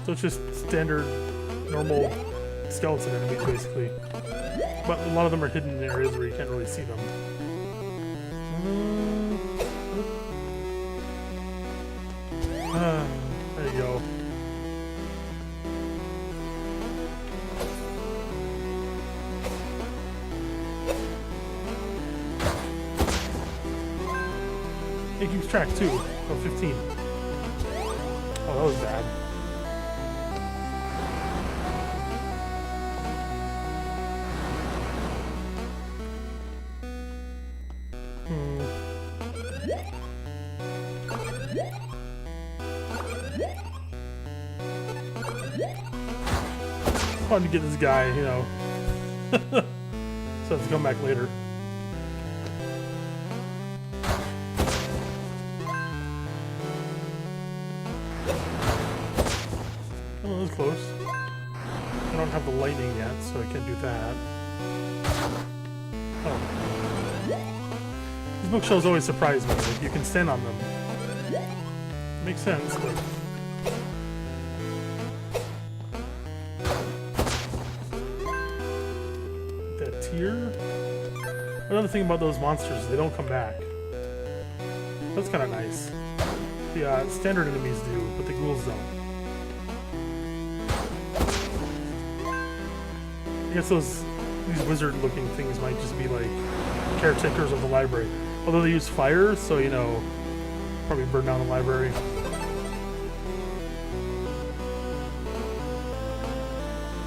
So it's just standard, normal skeleton enemies, basically. But a lot of them are hidden in areas where you can't really see them. There you go. It keeps track too. Oh, 15. Oh, that was bad. Fun to get this guy, you know. So I have to come back later. Oh, that was close. I don't have the lightning yet, so I can't do that. Oh. These bookshelves always surprise me. Like, you can stand on them. Makes sense, but... that tier? Another thing about those monsters is they don't come back. That's kind of nice. The standard enemies do, but the ghouls don't. I guess these wizard-looking things might just be like caretakers of the library. Although they use fire, so you know, probably burn down the library.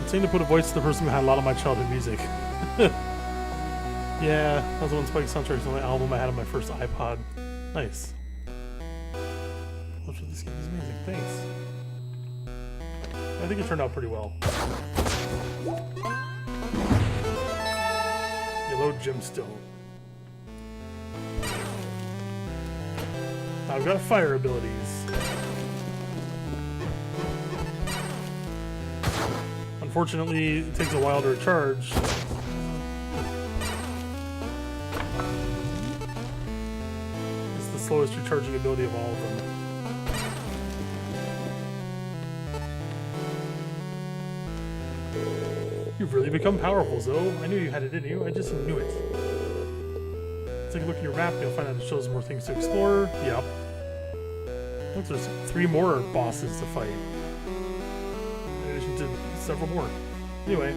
I'm saying to put a voice to the person who had a lot of my childhood music. Yeah, that was the one Spike soundtrack to my album I had on my first iPod. Nice. This game is amazing. Thanks. I think it turned out pretty well. Yellow gemstone. I've got fire abilities. Unfortunately, it takes a while to recharge. It's the slowest recharging ability of all of them. You've really become powerful, Zoe. I knew you had it in you, I just knew it. Take a look at your map, you'll find out it shows more things to explore. Yep. Look, there's 3 more bosses to fight. In addition to several more. Anyway.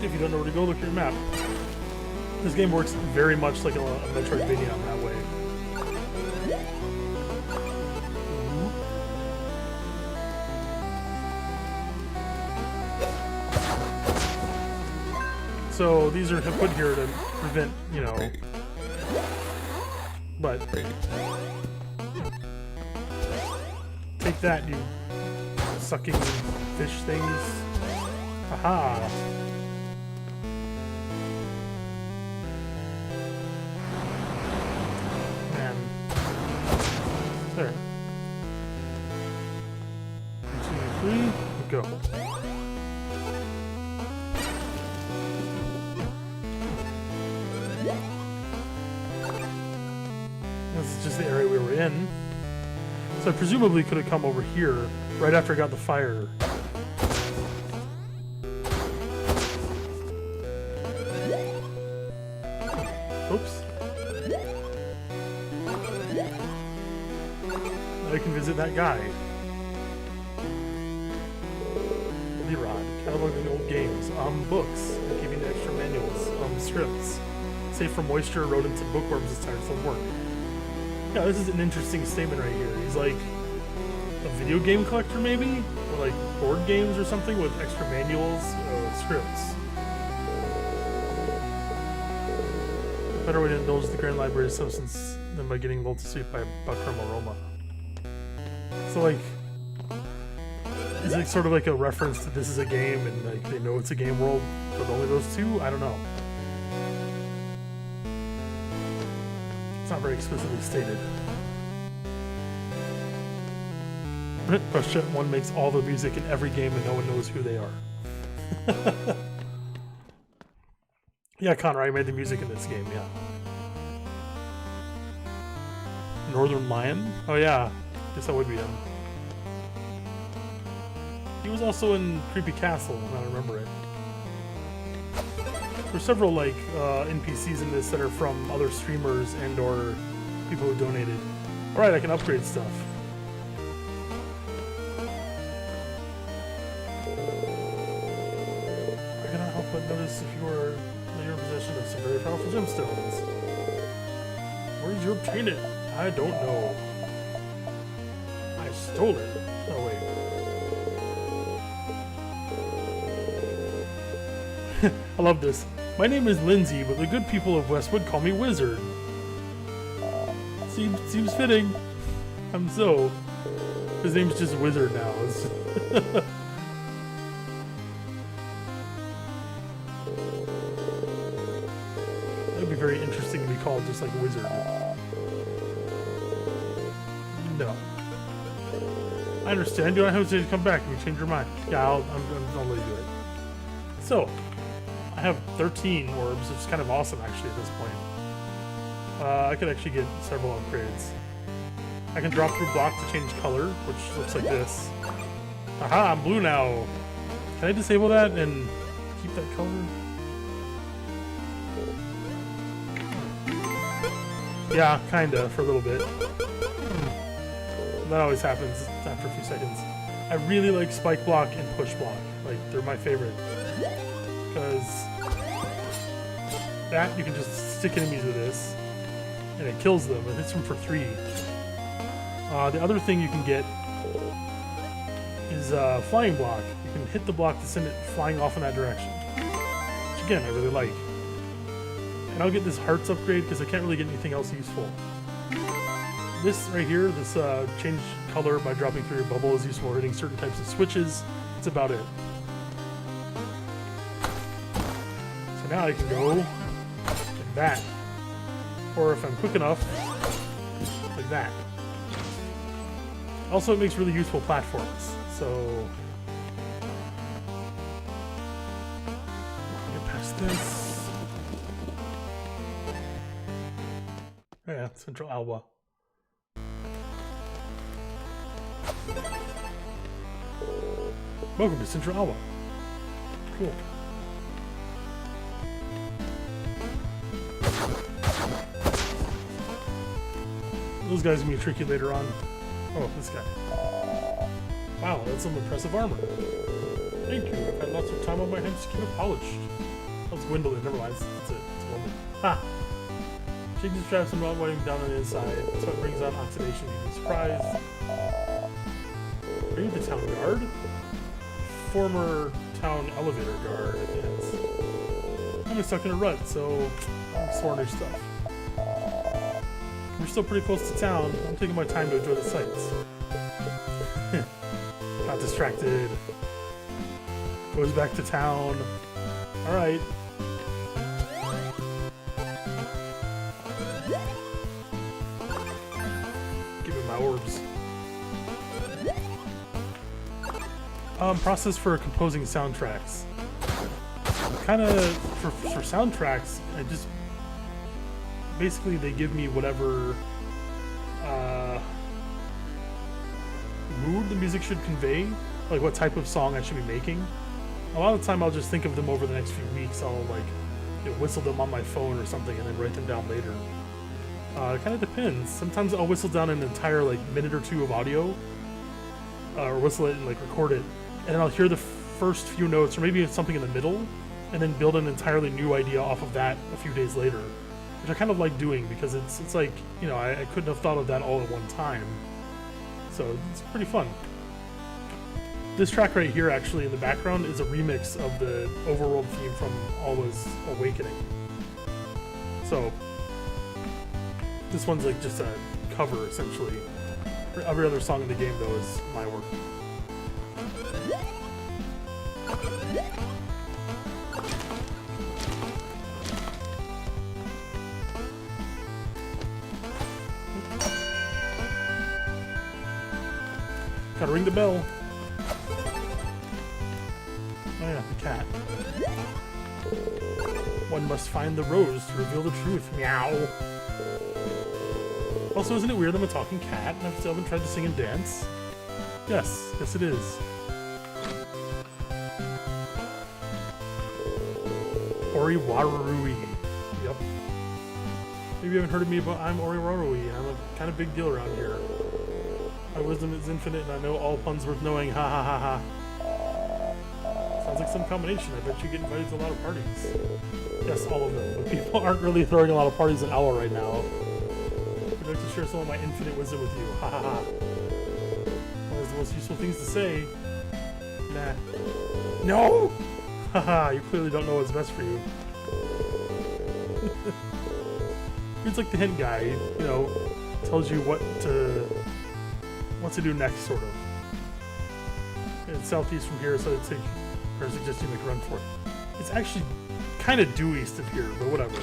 If you don't know where to go, look at your map. This game works very much like a Metroidvania in that way. So these are put here to prevent, you know, but take that, you sucking fish things. Aha! Man. There. 1, 2, 3, go. This is just the area we were in. So I presumably could have come over here right after I got the fire. Oops. Now I can visit that guy. Lerod, cataloging old games, books, and keeping extra manuals, scripts. Safe from moisture, rodents, and bookworms is tiresome work. Yeah, this is an interesting statement right here. He's like, a video game collector maybe, or like board games or something with extra manuals, scripts. A better way to indulge the Grand Library of Substance than by getting lulled to sleep by Buckram Aroma. So like, is it sort of like a reference to this is a game and like they know it's a game world with only those two? I don't know. It's not very explicitly stated. Question 1 makes all the music in every game and no one knows who they are. Yeah, Connor, I made the music in this game, yeah. Northernlion? Oh yeah, guess that would be him. He was also in Creepy Castle, now I remember it. There's several like NPCs in this that are from other streamers and or people who donated. Alright, I can upgrade stuff. I cannot help but notice if you are in your possession of some very powerful gemstones. Where did you obtain it? I don't know. I stole it. Oh wait. I love this. My name is Lindsay, but the good people of Westwood call me Wizard. Seems fitting. I'm so. His name's just Wizard now. That'd be very interesting to be called just like Wizard. No. I understand. You don't have to come back if you change your mind. Yeah, I'll let you do it. So, I have 13 orbs, which is kind of awesome actually at this point. I could actually get several upgrades. I can drop through block to change color, which looks like this. Aha, I'm blue now. Can I disable that and keep that color? Yeah, kinda, for a little bit. That always happens after a few seconds. I really like spike block and push block. Like, they're my favorite. Because that, you can just stick enemies with this, and it kills them. It hits them for 3. The other thing you can get is flying block. You can hit the block to send it flying off in that direction. Which again, I really like. And I'll get this hearts upgrade because I can't really get anything else useful. This right here, this change color by dropping through your bubble is useful for hitting certain types of switches. That's about it. So now I can go like that. Or if I'm quick enough, like that. Also, it makes really useful platforms, so... Get past this. Yeah, Central Alwa. Welcome to Central Alwa. Cool. Those guys are gonna be tricky later on. Oh, this guy. Wow, that's some impressive armor. Thank you. I've had lots of time on my hands to keep it polished. That was Gwendolyn. Never mind. That's it. It's a woman. Ha! Shaking straps and wiping down on the inside. That's what brings on oxidation. You'd be surprised. Are you the town guard? Former town elevator guard. Yes. I'm stuck in a rut, so I'm exploring new stuff. We're still pretty close to town. I'm taking my time to enjoy the sights. Got distracted. Goes back to town. Alright. Give me my orbs. Process for composing soundtracks. Kind of, for soundtracks, I just... Basically, they give me whatever mood the music should convey, like what type of song I should be making. A lot of the time, I'll just think of them over the next few weeks. I'll like whistle them on my phone or something, and then write them down later. It kind of depends. Sometimes I'll whistle down an entire like minute or two of audio, or whistle it and like record it, and then I'll hear the first few notes, or maybe it's something in the middle, and then build an entirely new idea off of that a few days later. Which I kind of like doing because it's like, you know, I couldn't have thought of that all at one time. So it's pretty fun. This track right here, actually, in the background, is a remix of the overworld theme from Alwa's Awakening. So this one's like just a cover, essentially. Every other song in the game, though, is my work. Gotta ring the bell. Oh yeah, the cat. One must find the rose to reveal the truth. Meow. Also, isn't it weird I'm a talking cat and I've still been trying to sing and dance? Yes, yes it is. Oriwarui. Yep. Maybe you haven't heard of me, but I'm Oriwarui, and I'm a kind of big deal around here. My wisdom is infinite, and I know all puns worth knowing. Ha ha ha ha. Sounds like some combination. I bet you get invited to a lot of parties. Yes, all of them. But people aren't really throwing a lot of parties in Alwa right now. I'd like to share some of my infinite wisdom with you. Ha ha ha. One of the most useful things to say. Nah. No! Haha, you clearly don't know what's best for you. It's like the hint guy, you know, tells you what to do next, sort of. It's southeast from here, so it's like, or suggest you make a run for it. It's actually kind of due east of here, but whatever.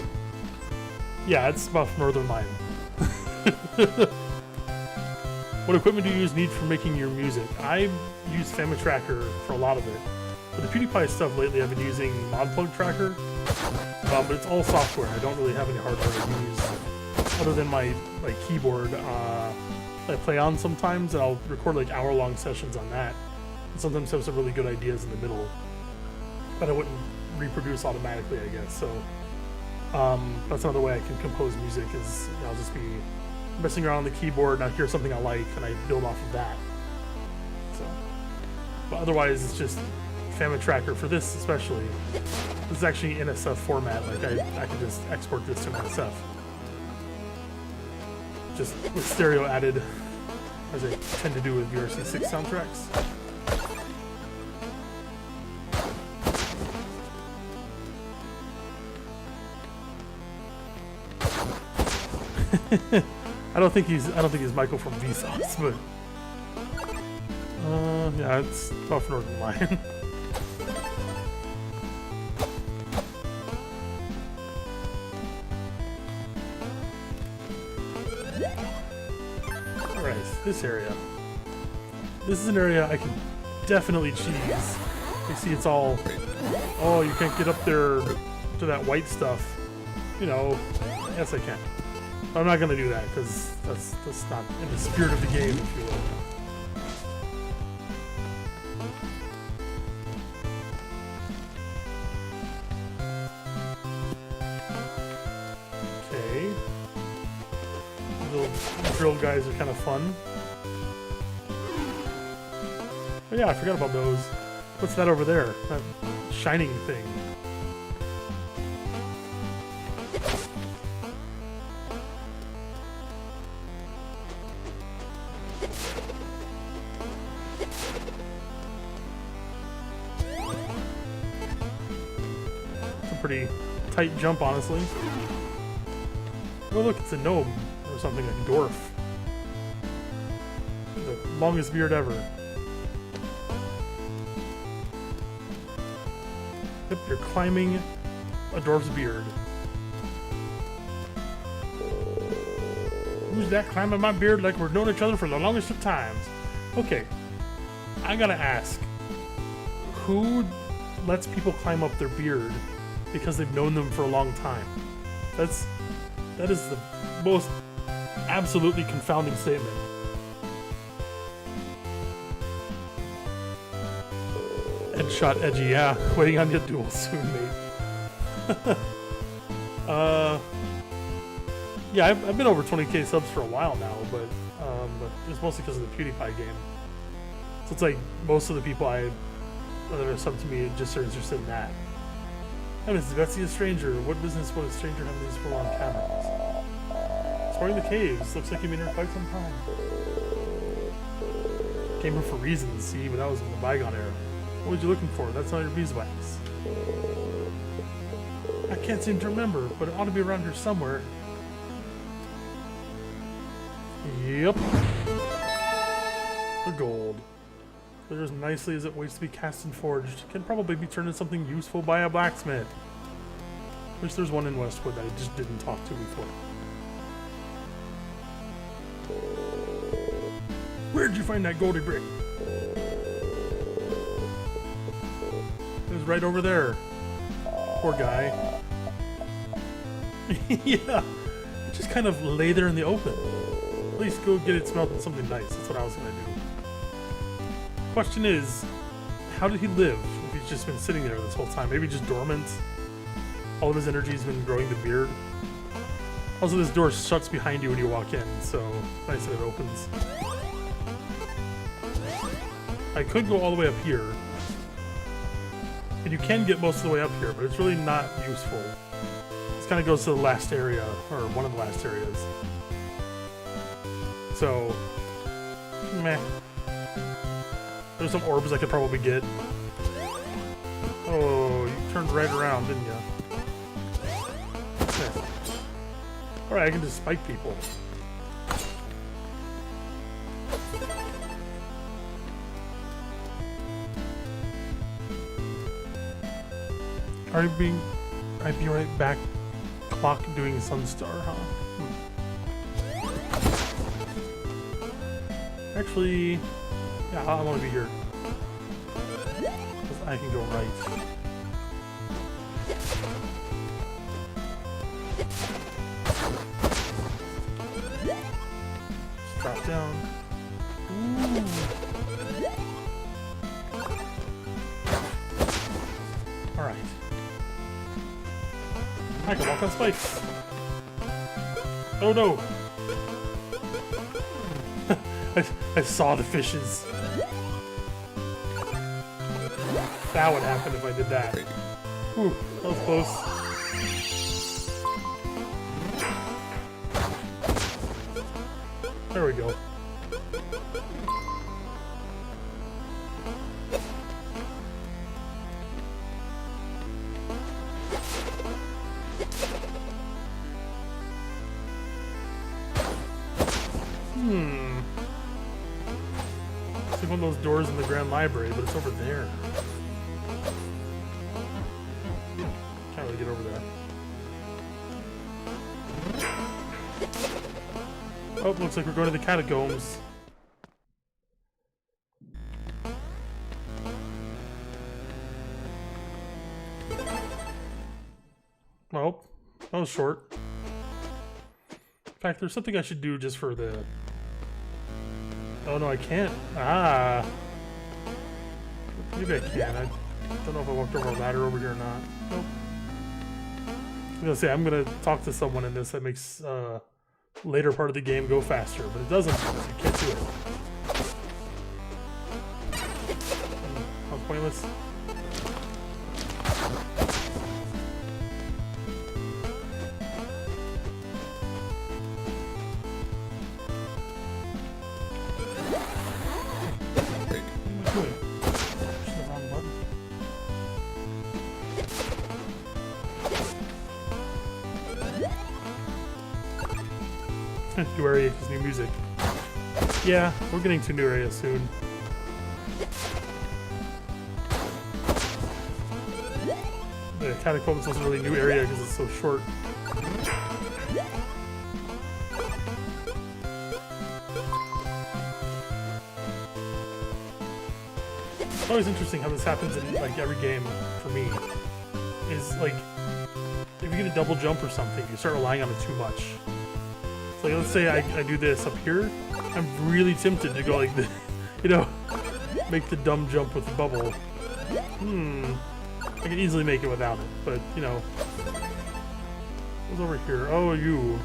Yeah, it's about Northernlion. What equipment do you need for making your music? I use Family Tracker for a lot of it. For the PewDiePie stuff lately, I've been using ModPlug Tracker, but it's all software. I don't really have any hardware to use, other than my keyboard I play on sometimes, and I'll record like hour-long sessions on that. And sometimes have some really good ideas in the middle, but I wouldn't reproduce automatically, I guess. So that's another way I can compose music. Is I'll just be messing around on the keyboard, and I hear something I like, and I build off of that. So, but otherwise, it's just Family Tracker for this, especially. This is actually NSF format. Like I can just export this to NSF, just with stereo added, as I tend to do with VRC6 soundtracks. I don't think he's Michael from Vsauce, but yeah, it's off Northernlion. Alright, this area. This is an area I can definitely cheese. You see, it's all, oh, you can't get up there to that white stuff. You know, yes I can. But I'm not gonna do that because that's not in the spirit of the game, if you will. Okay. These little drill guys are kind of fun. Oh yeah, I forgot about those. What's that over there? That shining thing. Pretty tight jump, honestly. Oh look, it's a gnome or something, a dwarf. The longest beard ever. Yep, you're climbing a dwarf's beard. Who's that climbing my beard like we've known each other for the longest of times? Okay, I gotta ask, who lets people climb up their beard because they've known them for a long time? That is the most absolutely confounding statement. Headshot edgy, yeah. Waiting on your duel soon, mate. Yeah, I've been over 20k subs for a while now, but it's mostly because of the PewDiePie game. So it's like most of the people that are sub to me just are interested in that. Hey, Mrs. Betsy, a stranger. What business would a stranger have these forlorn caverns? Exploring the caves. Looks like you've been here quite some time. Came here for reasons, see, but that was in the bygone era. What was you looking for? That's not your beeswax. I can't seem to remember, but it ought to be around here somewhere. Yep. The gold. Clear as nicely as it waits to be cast and forged. Can probably be turned into something useful by a blacksmith. Wish there's one in Westwood that I just didn't talk to before. Where'd you find that goldy brick? It was right over there. Poor guy. Yeah. Just kind of lay there in the open. At least go get it smelting something nice. That's what I was gonna do. Question is, how did he live if he's just been sitting there this whole time? Maybe just dormant? All of his energy's been growing the beard? Also, this door shuts behind you when you walk in, so nice that it opens. I could go all the way up here. And you can get most of the way up here, but it's really not useful. This kind of goes to the last area, or one of the last areas. So, meh. There's some orbs I could probably get. Oh, you turned right around, didn't you? Yeah. Alright, I can just spike people. I'd be right back. Clock doing Sunstar, huh? Actually, yeah, I want to be here. Because I can go right. Drop down. Ooh. Alright. I can walk on spikes. Oh no! I saw the fishes. That would happen if I did that. Ooh, that was close. There we go. It's like one of those doors in the Grand Library, but it's over there. Can't really get over there. Oh, looks like we're going to the catacombs. Well, that was short. In fact, there's something I should do just for the... Oh no, I can't. Ah. Maybe I can. I don't know if I walked over a ladder over here or not. Nope. I'm gonna say I'm gonna talk to someone in this that makes later part of the game go faster, but it doesn't because you can't do it. How pointless. New area is new music. Yeah, we're getting to new area soon. The catacombs wasn't really a new area because it's so short. It's always interesting how this happens in like every game for me. Is like if you get a double jump or something, you start relying on it too much. Like, let's say I do this up here, I'm really tempted to go like this, you know, make the dumb jump with the bubble. I can easily make it without it, but, you know. What's over here? Oh, you.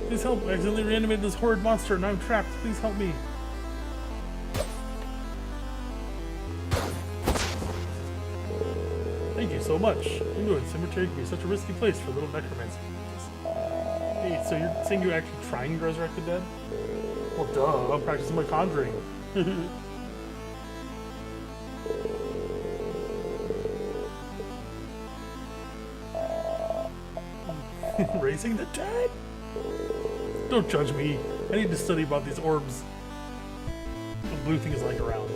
Please help, I accidentally reanimated this horrid monster and I'm trapped. Please help me. Thank you so much. I knew it. Cemetery could be such a risky place for little necromancy. Hey, so you're saying you're actually trying to resurrect the dead? Well, duh, I'm practicing my conjuring. Raising the dead? Don't judge me. I need to study about these orbs. The blue thing is lying around.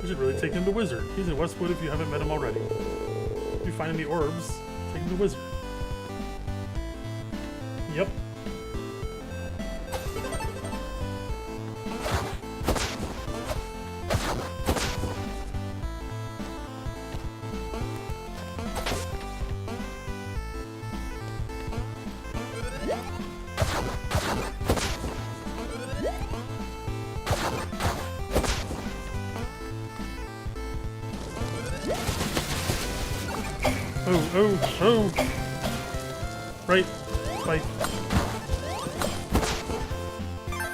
You should really take him to Wizard. He's in Westwood if you haven't met him already. If you find any orbs, take him to Wizard. Yep. Oh! Right. Like.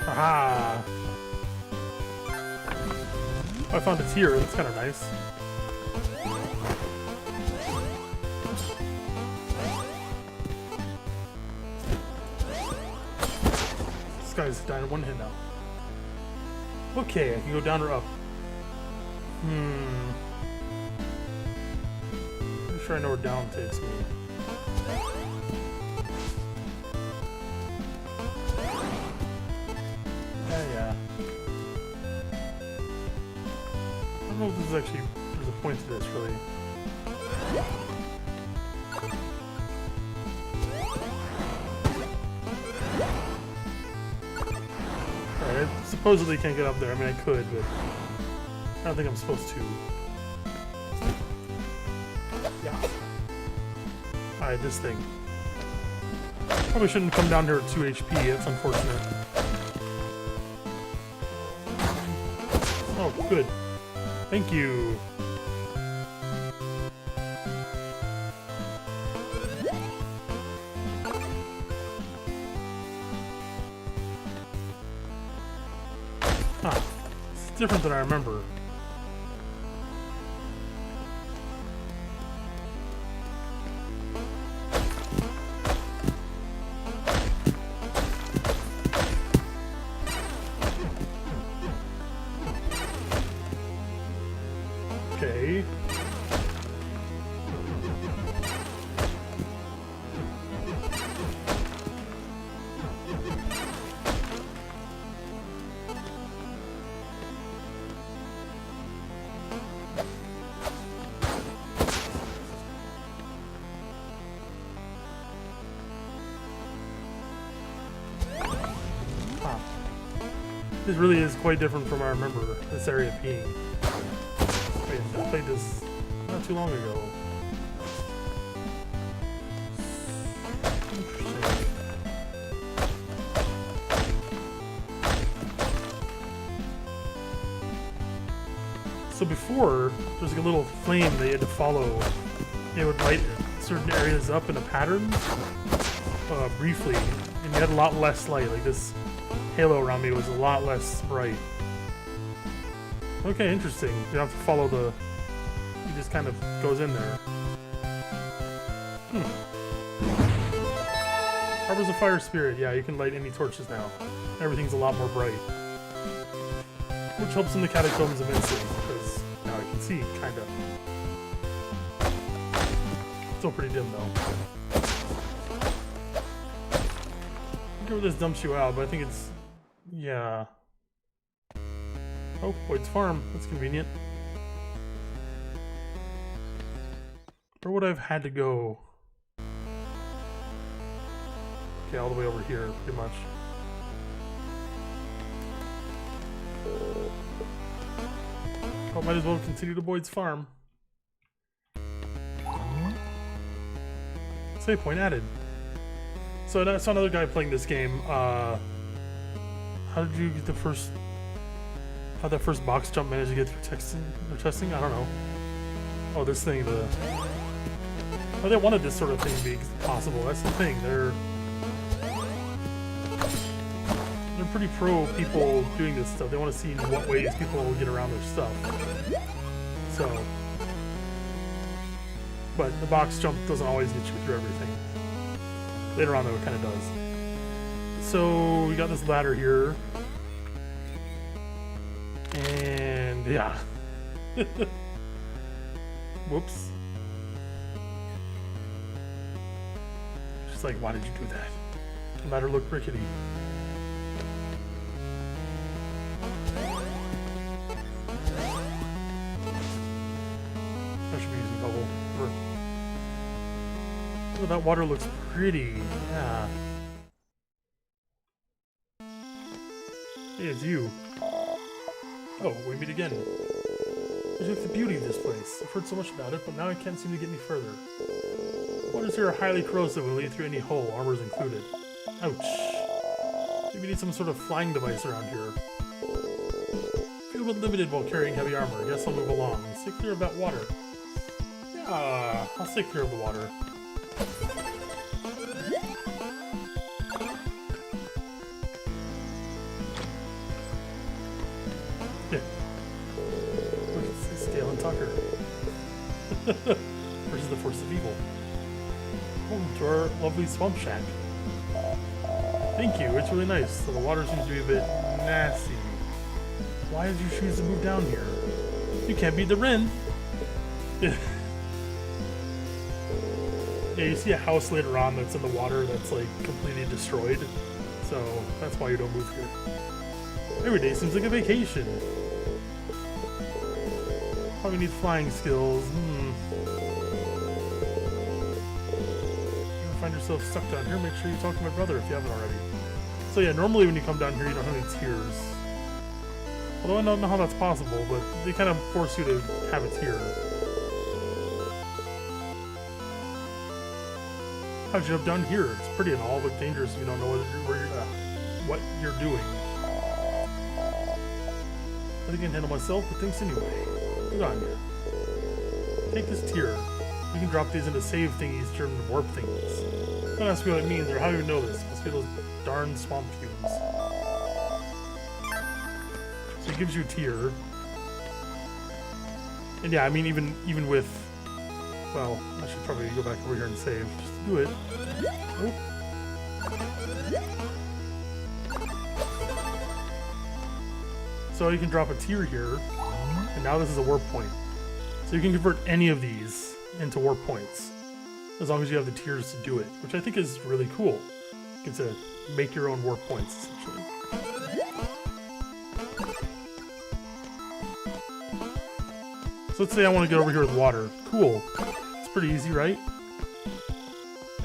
Aha! Oh, I found a tear. That's kind of nice. This guy's dying in one hit now. Okay, I can go down or up. Pretty sure I know where down takes me. Yeah. I don't know if this is actually, there's a point to this, really. Alright, I supposedly can't get up there. I mean, I could, but I don't think I'm supposed to. Yeah. Alright, this thing. Probably shouldn't come down here at 2 HP. That's unfortunate. Oh, good. Thank you. Huh. It's different than I remember. Okay. Huh. This really is quite different from I remember this area being. I played this not too long ago. Interesting. So before, there was like a little flame that you had to follow. It would light certain areas up in a pattern briefly, and you had a lot less light. Like this halo around me was a lot less bright. Okay, interesting. You have to follow the... He just kind of goes in there. Harbors a fire spirit. Yeah, you can light any torches now. Everything's a lot more bright. Which helps in the catacombs immensely, because now I can see, kind of. Still pretty dim, though. I forget where this dumps you out, but I think it's... Yeah... Oh, Boyd's Farm. That's convenient. Where would I have had to go? Okay, all the way over here, pretty much. Oh, might as well continue to Boyd's Farm. Save point added. So I saw another guy playing this game. How did you get the first... How'd that first box jump manage to get through testing? I don't know. Oh, this thing, the... Oh, they wanted this sort of thing to be possible. That's the thing. They're pretty pro people doing this stuff. They want to see in what ways people will get around their stuff. So... But the box jump doesn't always get you through everything. Later on, though, it kind of does. So we got this ladder here. And yeah. Whoops. She's like, why did you do that? The ladder looked rickety. I should be using bubble. Oh, that water looks pretty. Yeah. Hey, it's you. Oh, we meet again. Look at the beauty of this place. I've heard so much about it, but now I can't seem to get any further. Waters here are highly corrosive and will lead through any hole, armors included. Ouch. Maybe we need some sort of flying device around here. Feel a bit limited while carrying heavy armor. Guess I'll move along. Stay clear of that water. Yeah, I'll stay clear of the water. Versus the force of evil. Welcome to our lovely swamp shack. Thank you, it's really nice. So the water seems to be a bit nasty. Why did you choose to move down here? You can't beat the Ren. Yeah, you see a house later on that's in the water that's like completely destroyed. So that's why you don't move here. Every day seems like a vacation. Probably need flying skills. If you find yourself stuck down here, make sure you talk to my brother if you haven't already. So yeah, normally when you come down here, you don't have any tears. Although I don't know how that's possible, but they kind of force you to have a tear. How'd you jump down here? It's pretty and all, but dangerous if you don't know what you're doing. I think I can handle myself, but thanks anyway. Good on you. Take this tier. You can drop these into save thingies turned into warp thingies. Don't ask me what it means or how you know this. Must be those darn swamp fumes. So it gives you a tier. And yeah, I mean even with, well, I should probably go back over here and save. Just do it. Oh. So you can drop a tier here. And now this is a warp point. So you can convert any of these into warp points. As long as you have the tiers to do it. Which I think is really cool. You get to make your own warp points, essentially. So let's say I want to get over here with water. Cool. It's pretty easy, right?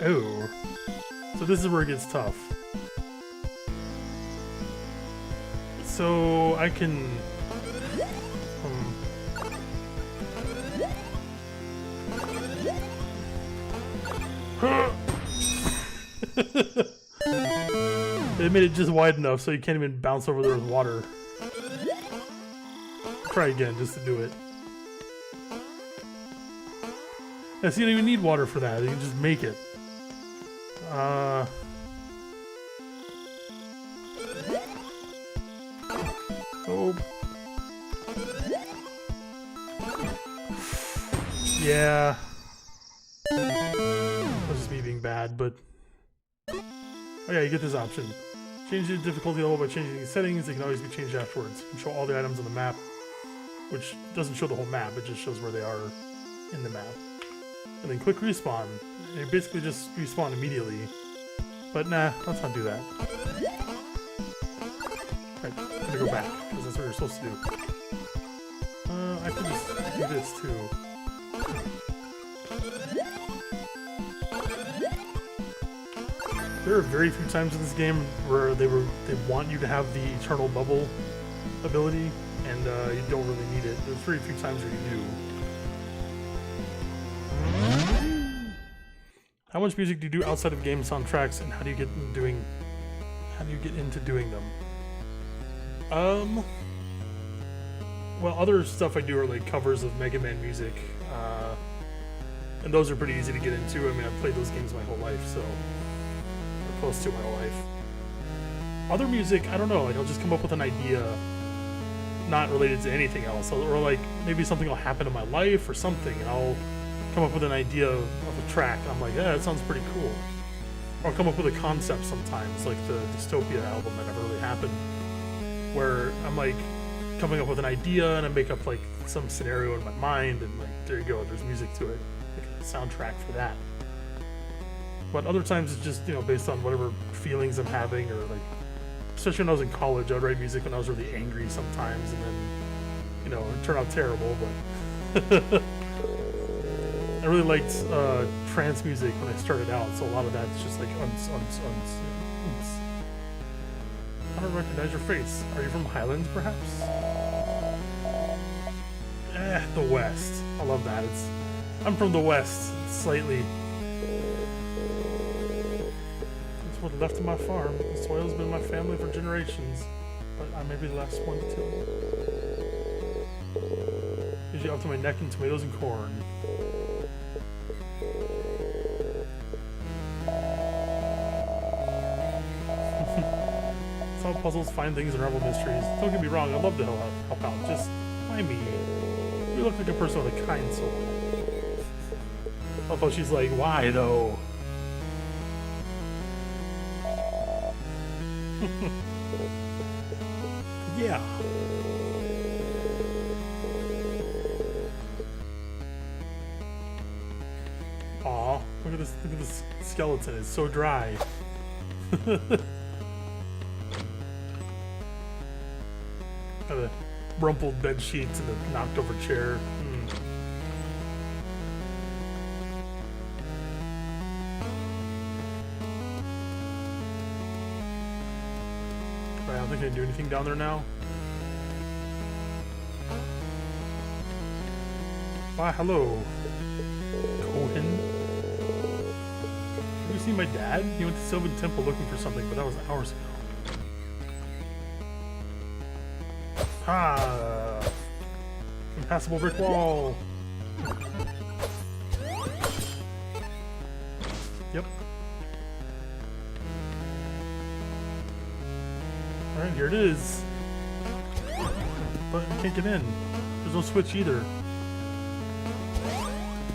Oh. So this is where it gets tough. So I can... They made it just wide enough so you can't even bounce over there with water. Try again just to do it. Yeah, so you don't even need water for that. You can just make it. Oh. Yeah. That's just me being bad, but... Oh yeah, you get this option. Change the difficulty level by changing the settings. They can always be changed afterwards. You can show all the items on the map, which doesn't show the whole map. It just shows where they are in the map. And then click respawn. And you basically just respawn immediately. But nah, let's not do that. Right, I'm gonna go back, because that's what you're supposed to do. I could just do this too. There are very few times in this game where they want you to have the eternal bubble ability, and you don't really need it. There's very few times where you do. How much music do you do outside of game soundtracks, and how do you get into doing them? Well, other stuff I do are like covers of Mega Man music, and those are pretty easy to get into. I mean, I've played those games my whole life, so. Close to my whole life. Other music, I don't know, like I'll just come up with an idea not related to anything else, or like maybe something will happen in my life or something, and I'll come up with an idea of a track, and I'm like, yeah, that sounds pretty cool. I'll come up with a concept sometimes, like the Dystopia album that never really happened, where I'm like coming up with an idea and I make up like some scenario in my mind, and like there you go, there's music to it, like a soundtrack for that. But other times it's just, you know, based on whatever feelings I'm having, or like, especially when I was in college, I'd write music when I was really angry sometimes, and then, you know, it turned out terrible, but I really liked trance music when I started out, so a lot of that's just like uns. I don't recognize your face. Are you from Highlands, perhaps? The West. I love that. I'm from the West, slightly. That's what's left of my farm. The soil's been my family for generations, but I may be the last one to till it. Usually up to my neck in tomatoes and corn. Solve puzzles, find things, and unravel mysteries. Don't get me wrong, I'd love to help out. Just why me? You look like a person with a kind soul. Although she's like, why though? Yeah. Aw, look at this skeleton. It's so dry. The rumpled bed sheets and a knocked over chair. Right, I don't think I can do anything down there now. Why, hello. Cohen. Have you seen my dad? He went to Sylvan Temple looking for something, but that was hours ago. Ah! Impassable brick wall! Yep. Alright, here it is. But you can't get in. There's no switch either.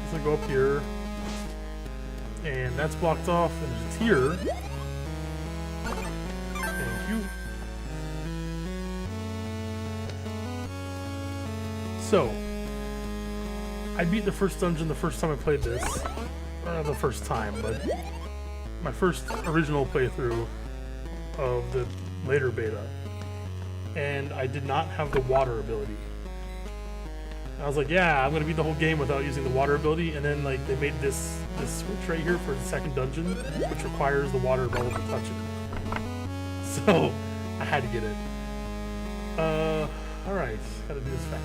So I go up here. And that's blocked off, and it's here. Thank you. So, I beat the first dungeon the first time I played this. Or not the first time, but my first original playthrough of the later beta. And I did not have the water ability. I was like, yeah, I'm gonna beat the whole game without using the water ability, and then like they made this switch right here for the second dungeon, which requires the water level to touch it. So, I had to get it. Alright, gotta do this fast.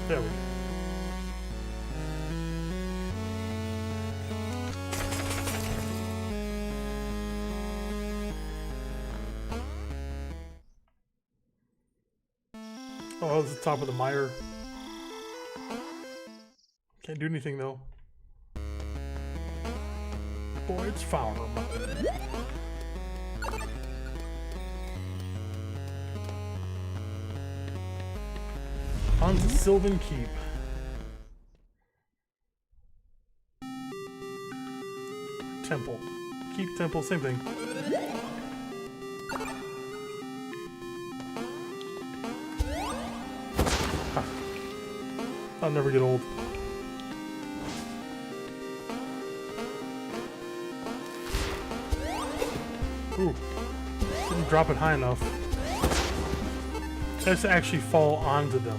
There we go. Oh, it's the top of the mire. Can't do anything though. Boy, it's found them. On to Sylvan Keep. Temple. Keep, temple, same thing. Huh. I'll never get old. Ooh. Didn't drop it high enough. Let's actually fall onto them.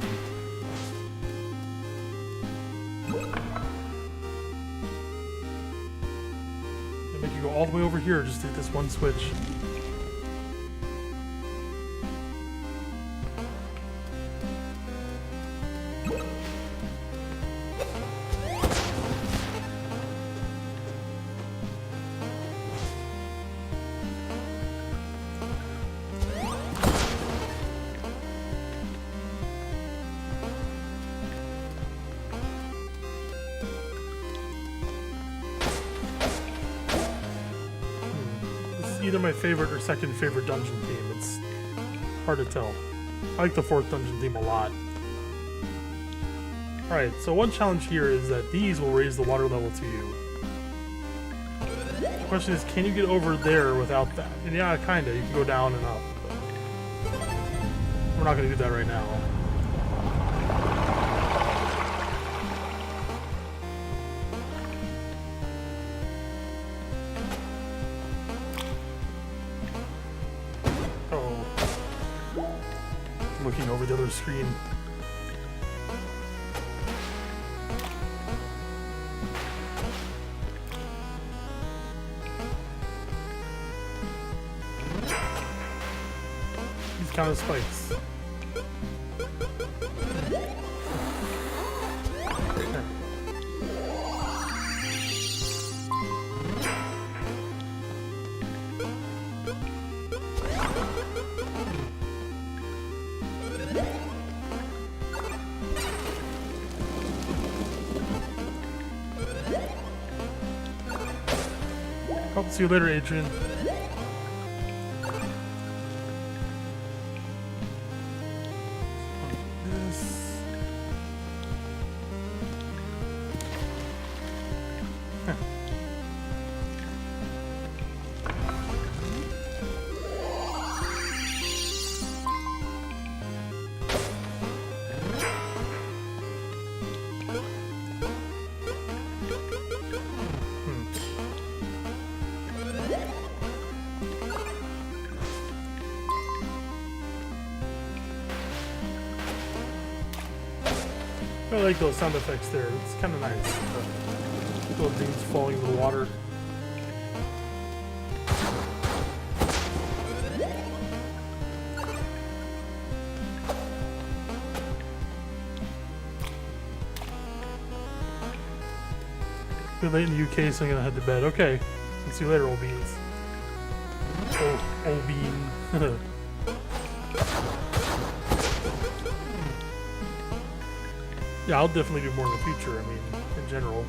They make you go all the way over here just to hit this one switch. Either my favorite or second favorite dungeon theme. It's hard to tell. I like the fourth dungeon theme a lot. Alright, so one challenge here is that these will raise the water level to you. The question is, can you get over there without that? And yeah, kinda. You can go down and up. But we're not gonna do that right now. Looking over the other screen. These kind of spikes. Hope to see you later, Adrian. I like those sound effects there. It's kind of nice. Little things falling into the water. We're late in the UK, so I'm gonna head to bed. Okay. See you later, old beans. Old bean. Yeah, I'll definitely do more in the future, I mean, in general.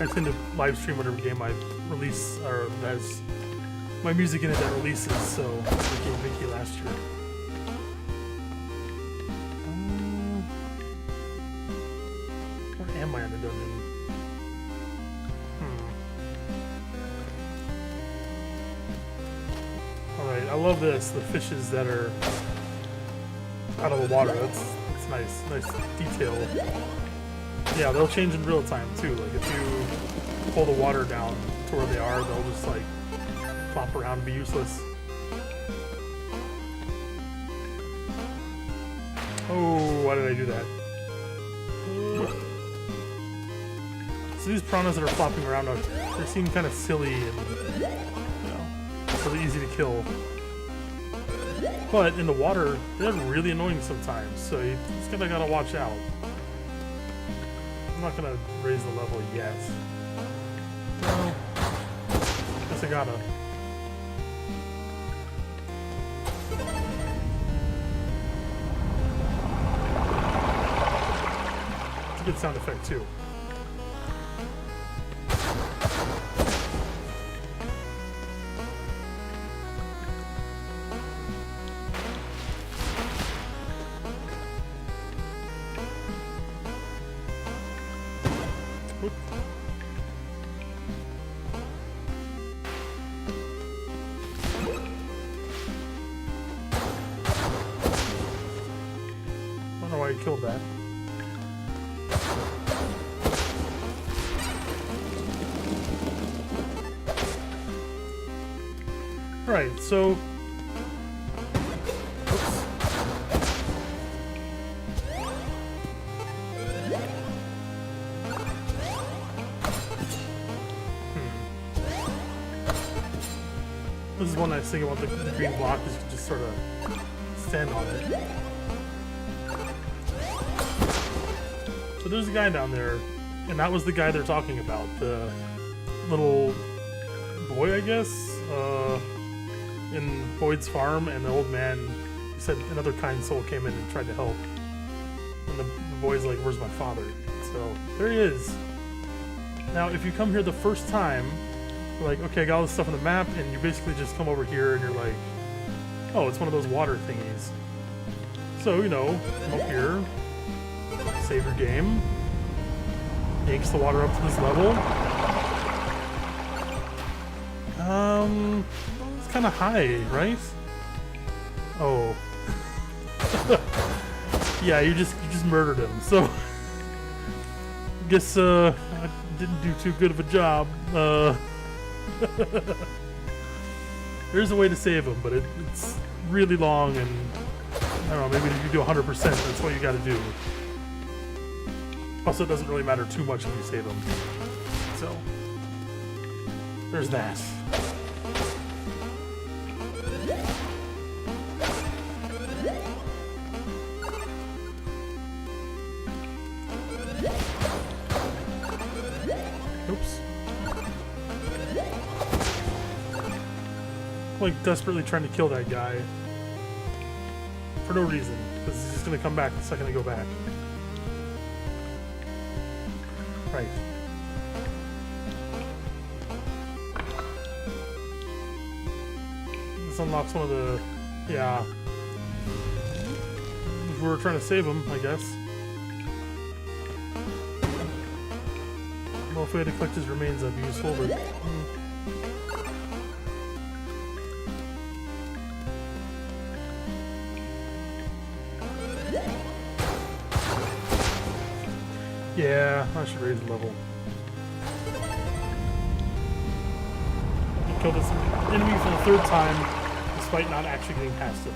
I tend to live stream whatever game I release, or that has my music in it that releases, so I became Mickey last year. Where am I in the dungeon? Alright, I love this, the fishes that are out of the water. That's nice. Nice detail. Yeah, they'll change in real time too. Like if you pull the water down to where they are, they'll just like flop around and be useless. Oh, why did I do that? So these piranhas that are flopping around, they seem kind of silly and really easy to kill. But in the water, they're really annoying sometimes, so you just gotta watch out. I'm not gonna raise the level yet. Well, guess I gotta. It's a good sound effect too. Killed that. Alright, so this is one nice thing about the green block is you can just sort of stand on it. So there's a guy down there, and that was the guy they're talking about, the little boy, I guess, in Boyd's farm, and the old man said another kind soul came in and tried to help. And the boy's like, where's my father? So there he is. Now, if you come here the first time, you're like, okay, I got all this stuff on the map, and you basically just come over here and you're like, oh, it's one of those water thingies. So, you know, come up here, save your game, yanks the water up to this level. It's kind of high, right? Oh. Yeah, you just murdered him. So guess I didn't do too good of a job. There's a way to save him, but it's really long, and I don't know, maybe if you do 100%, that's what you got to do. Also, it doesn't really matter too much if you save him. So there's that. Oops. Like desperately trying to kill that guy for no reason, because he's just gonna come back the second I go back. Right. This unlocks one of the... yeah. If we were trying to save him, I guess. Well, if we had to collect his remains, that'd be useful, but... yeah, I should raise the level. Kill this enemy for the third time, despite not actually getting past him.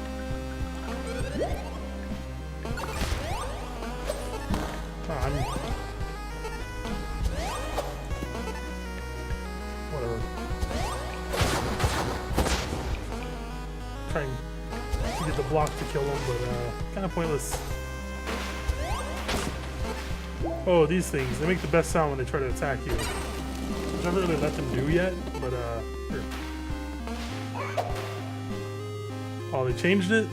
Whatever. Trying to get the block to kill him, but kind of pointless. Oh, these things. They make the best sound when they try to attack you. Which I haven't really let them do yet, but here. Oh, they changed it?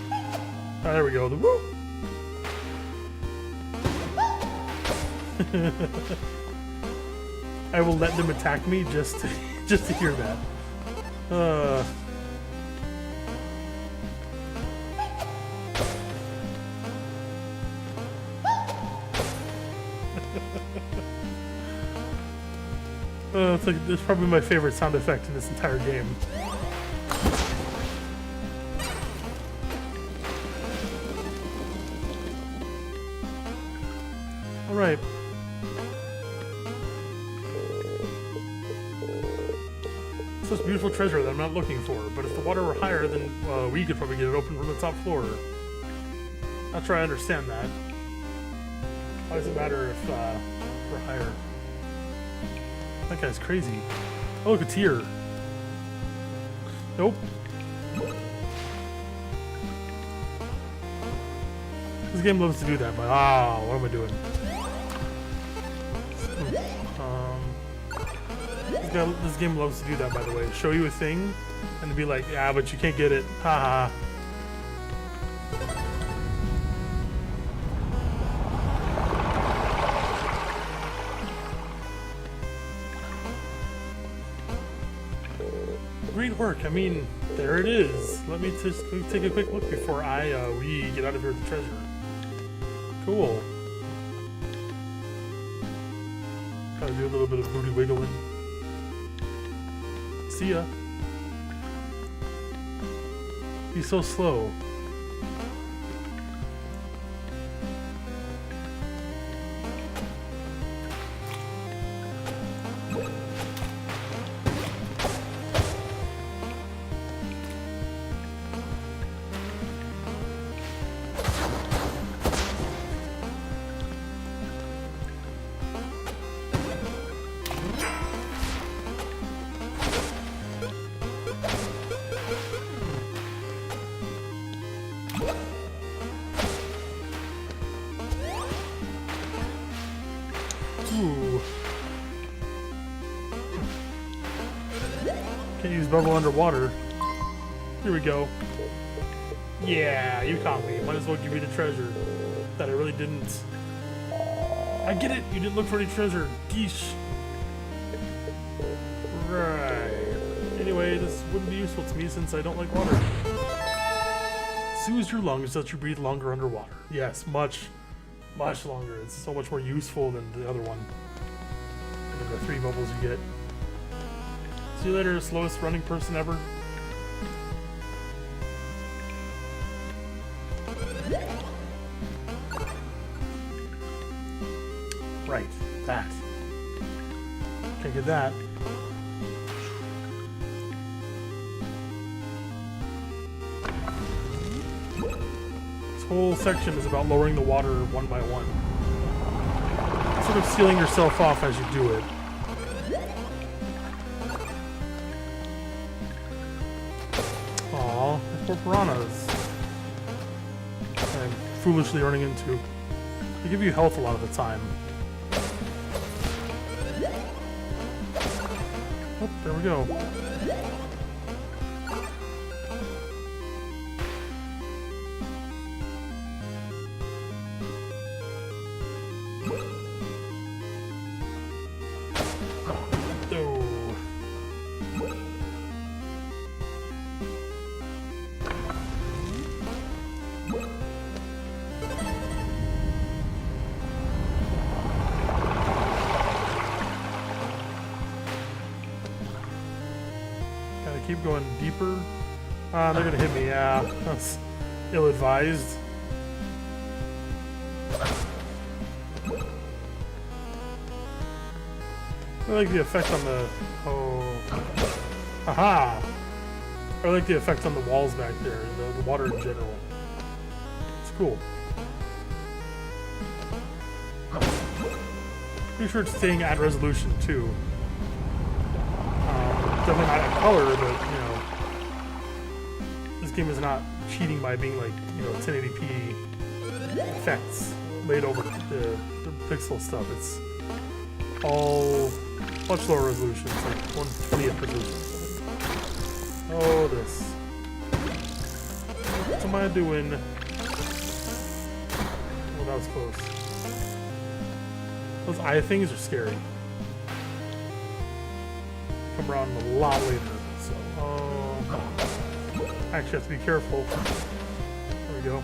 Oh, there we go. The whoop! I will let them attack me just to hear that. It's probably my favorite sound effect in this entire game. All right. It's this beautiful treasure that I'm not looking for, but if the water were higher, then we could probably get it open from the top floor. Not sure I understand that. Why does it matter if we're higher? That guy's crazy. Oh, look, a tear. Nope. This game loves to do that, but what am I doing? This game loves to do that, by the way. Show you a thing, and to be like, yeah, but you can't get it. Haha. Great work. I mean, there it is. Let me just take a quick look before we get out of here with the treasure. Cool. Gotta do a little bit of booty wiggling. See ya. He's so slow. Ooh. Can't use bubble underwater. Here we go. Yeah, you caught me. Might as well give me the treasure. That I really didn't. I get it. You didn't look for any treasure. Geesh. Right. Anyway, this wouldn't be useful to me since I don't like water. Soothes your lungs so that you breathe longer underwater. Yes, much Much longer. It's so much more useful than the other one. And the 3 bubbles you get. See you later, slowest running person ever. Right, that. Can't get that. This whole section is about lowering the water one by one. Sort of sealing yourself off as you do it. Aww, there's more piranhas. I'm foolishly running into. They give you health a lot of the time. Oh, there we go. Keep going deeper. They're gonna hit me. Yeah, that's ill-advised. I like the effect on the. Oh, aha! I like the effect on the walls back there. The water in general. It's cool. Pretty sure it's staying at resolution too. Definitely not a color, but, you know, this game is not cheating by being like, you know, 1080p effects laid over the pixel stuff. It's all much lower resolution. It's like 1/20th resolution. Oh, this. What am I doing? Oh, that was close. Those eye things are scary. Come around a lot later, so actually have to be careful. There we go.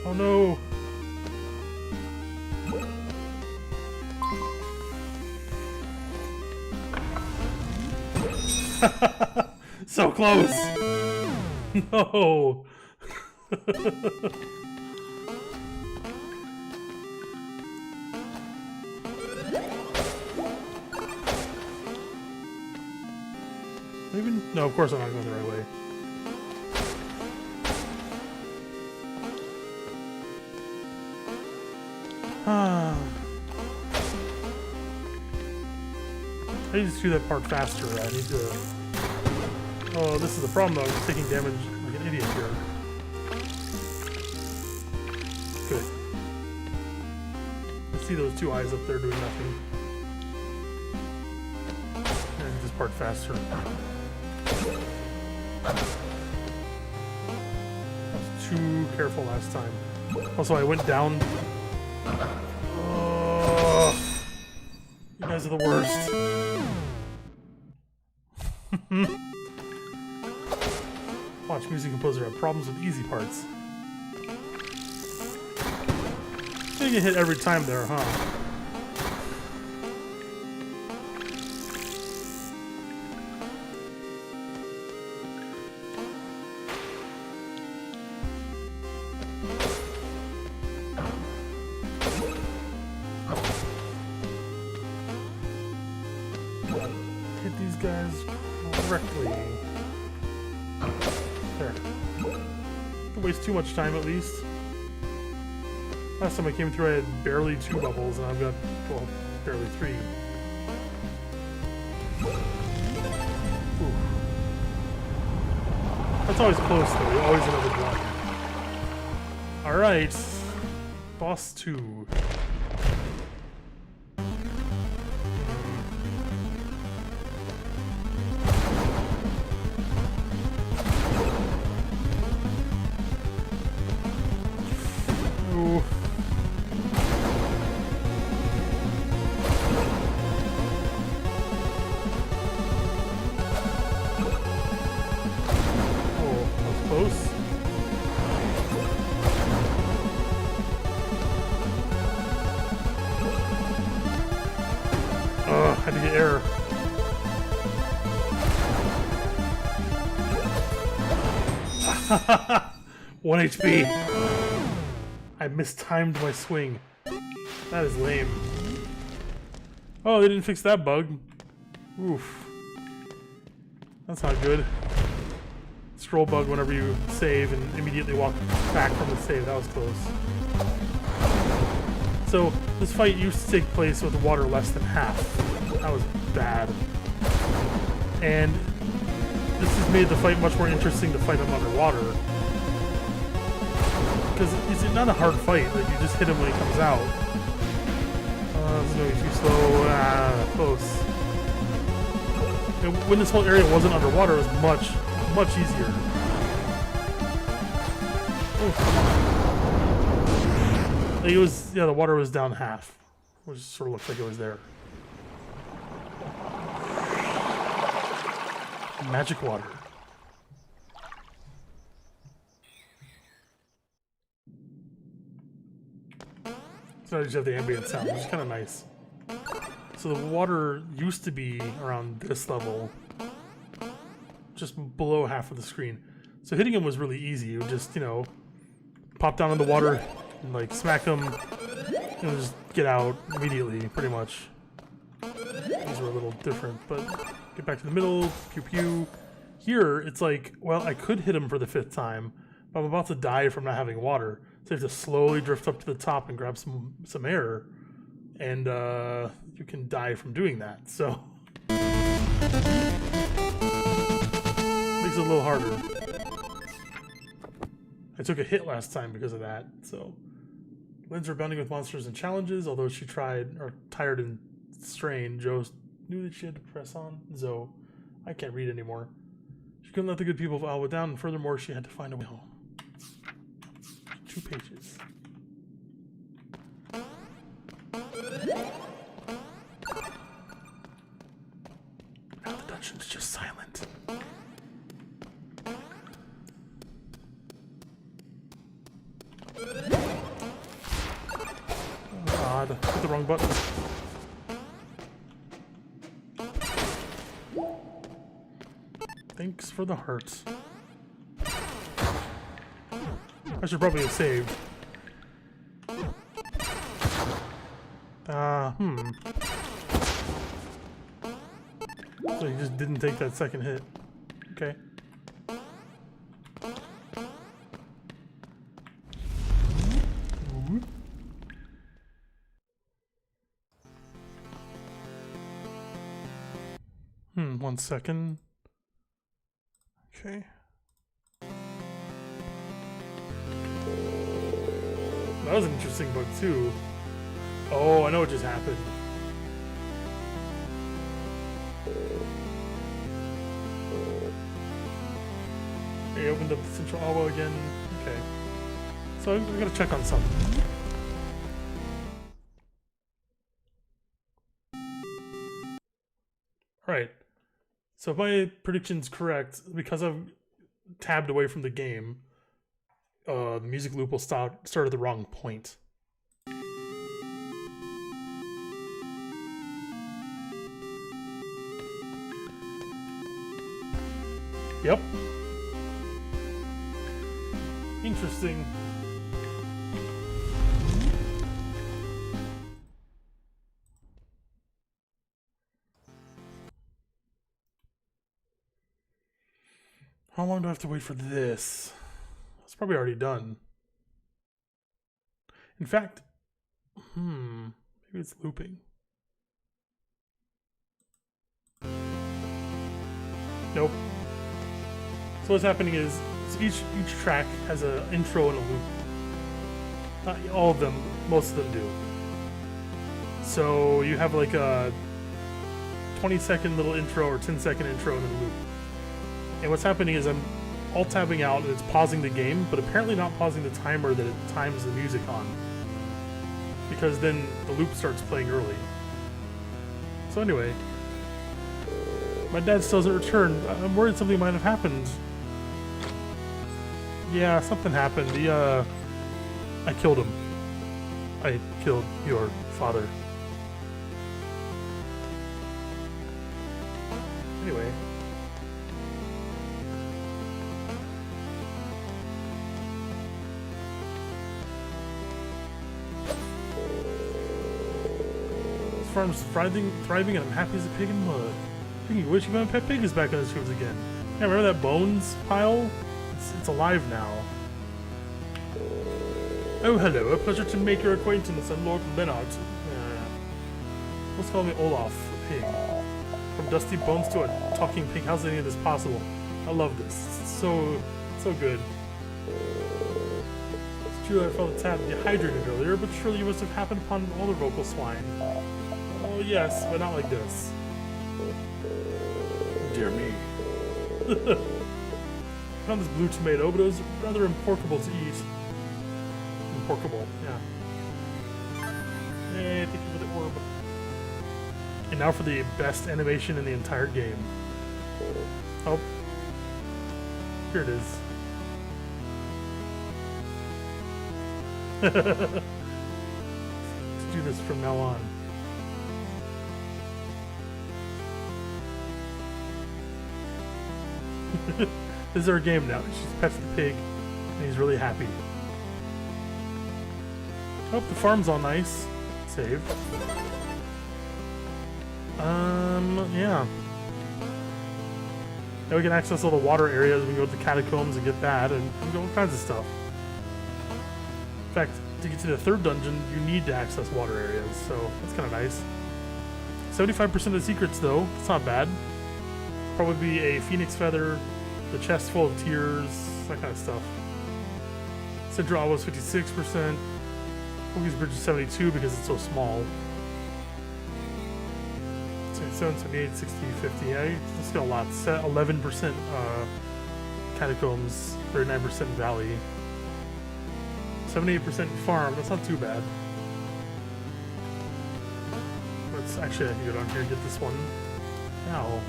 Oh no! So close! No! Maybe, no, of course I'm not going the right way. I need to do that part faster. I need to... Oh, this is the problem though. I'm just taking damage like an idiot here. Good. I see those 2 eyes up there doing nothing. And this part faster. I was too careful last time. Also, I went down. Oh, you guys are the worst. Watch, music composer have problems with easy parts. You get hit every time there, huh? Hit these guys correctly. There. Don't waste too much time at least. Last time I came through I had barely 2 bubbles and I've got, well, barely 3. Ooh. That's always close though, always another block. Alright. Boss 2. air. One HP. I mistimed my swing. That is lame. Oh, they didn't fix that bug. Oof. That's not good. Scroll bug whenever you save and immediately walk back from the save. That was close. So, this fight used to take place with water less than half. That was bad. And this has made the fight much more interesting to fight him underwater. Because it's not a hard fight. Like, you just hit him when he comes out. This is going to be too slow. Close. And when this whole area wasn't underwater, it was much easier. Like it was, yeah, the water was down half, which sort of looked like it was there. Magic water. So I just have the ambient sound, which is kind of nice. So the water used to be around this level, just below half of the screen. So hitting him was really easy. You would just, you know, pop down in the water and like smack him and just get out immediately, pretty much. These were a little different, but get back to the middle, pew pew. Here, it's like, well, I could hit him for the 5th time, but I'm about to die from not having water. So you have to slowly drift up to the top and grab some air, and you can die from doing that. So makes it a little harder. I took a hit last time because of that. So Lynn's rebounding with monsters and challenges. Although she tried, or tired and strained, Jo knew that she had to press on. Zoe, I can't read anymore. She couldn't let the good people of Alwa down, and furthermore, she had to find a way home. 2 pages. Now the dungeon's just silent. Oh God, hit the wrong button. Thanks for the heart. I should probably have saved. So he just didn't take that 2nd hit. Okay. One second. Okay. That was an interesting bug too. Oh, I know what just happened. They opened up the Central Alwa again. Okay. So I'm gonna check on something. Alright. So if my prediction's correct, because I've tabbed away from the game, the music loop will start at the wrong point. Yep. Interesting. How long do I have to wait for this? It's probably already done. In fact, maybe it's looping. Nope. So what's happening is each track has an intro and a loop. Not all of them, most of them do. So you have like a 20-second little intro or 10-second intro and then a loop. And what's happening is I'm alt-tabbing out and it's pausing the game, but apparently not pausing the timer that it times the music on. Because then the loop starts playing early. So anyway, my dad still hasn't returned. I'm worried something might have happened. Yeah, something happened. I killed him. I killed your father. Anyway. This farm's thriving, and I'm happy as a pig in mud. You wish my pet pig is back on his hooves again. Yeah, remember that bones pile? It's alive now. Oh, hello. A pleasure to make your acquaintance. I'm Lord Leonard. Let's call me Olaf, the pig. From dusty bones to a talking pig. How's any of this possible? I love this. It's so good. It's true I felt a tad dehydrated earlier, but surely you must have happened upon all the vocal swine. Oh yes, but not like this. Dear me. I found this blue tomato, but it was rather imporkable to eat. Imporkable, yeah. Hey, thank you for the orb. And now for the best animation in the entire game. Oh. Here it is. Let's do this from now on. This is our game now. She's pets the pig, and he's really happy. Oh, the farm's all nice. Save. Yeah. Now we can access all the water areas. We can go to the catacombs and get that, and do all kinds of stuff. In fact, to get to the third dungeon, you need to access water areas, so that's kind of nice. 75% of the secrets, though. It's not bad. Probably be a phoenix feather, the chest full of tears, that kind of stuff. Central Alwa is 56%. Pookie's Bridge is 72 because it's so small. 77, 78, 60, 50. Yeah, it's got a lot. 11% catacombs, 39% valley. 78% farm. That's not too bad. Let's actually, I can go down here and get this one now.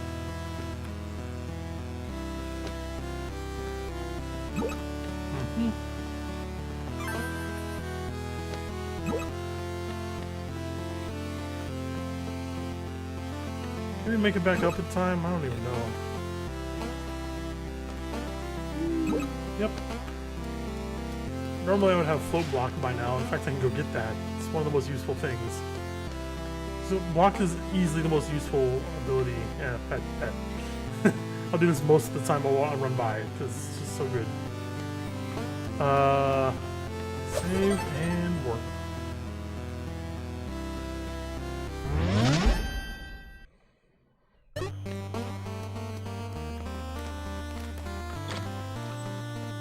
Maybe make it back up in time? I don't even know. Yep. Normally I would have float block by now. In fact, I can go get that. It's one of the most useful things. So block is easily the most useful ability. Yeah, pet. I'll do this most of the time I'll run by because it's just so good. Save and work.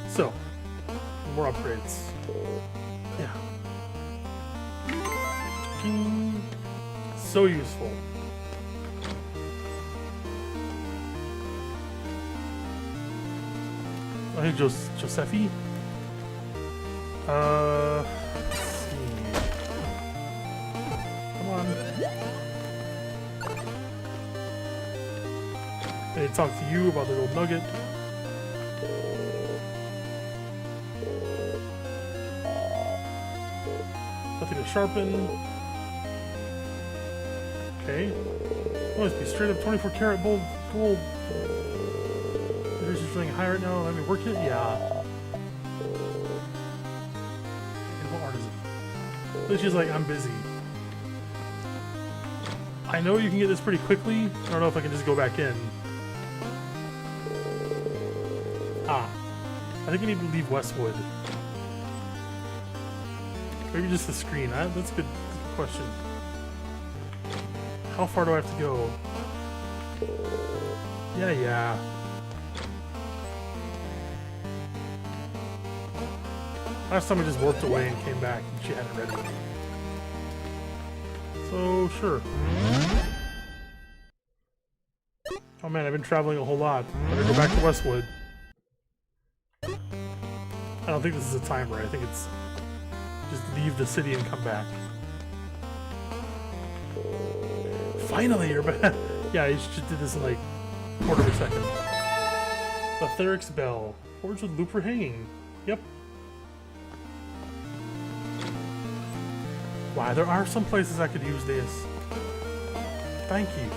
So, more upgrades. Yeah. So useful. Oh, hey, Josephi. Let's see. Come on. I need to talk to you about the gold nugget. Nothing to sharpen. Okay. Must be straight up 24 karat gold. There's just running high right now. Let me work it? Yeah. But she's like, I'm busy. I know you can get this pretty quickly. I don't know if I can just go back in. Ah. I think I need to leave Westwood. Maybe just the screen. That's a good question. How far do I have to go? Yeah. Last time I just warped away and came back and she had it ready. So, sure. Oh man, I've been traveling a whole lot. Better go back to Westwood. I don't think this is a timer. I think it's just leave the city and come back. Finally, you're back. Yeah, you just did this in like a quarter of a second. The Therix Bell. Forged with loop for hanging. Yep. Wow, there are some places I could use this. Thank you.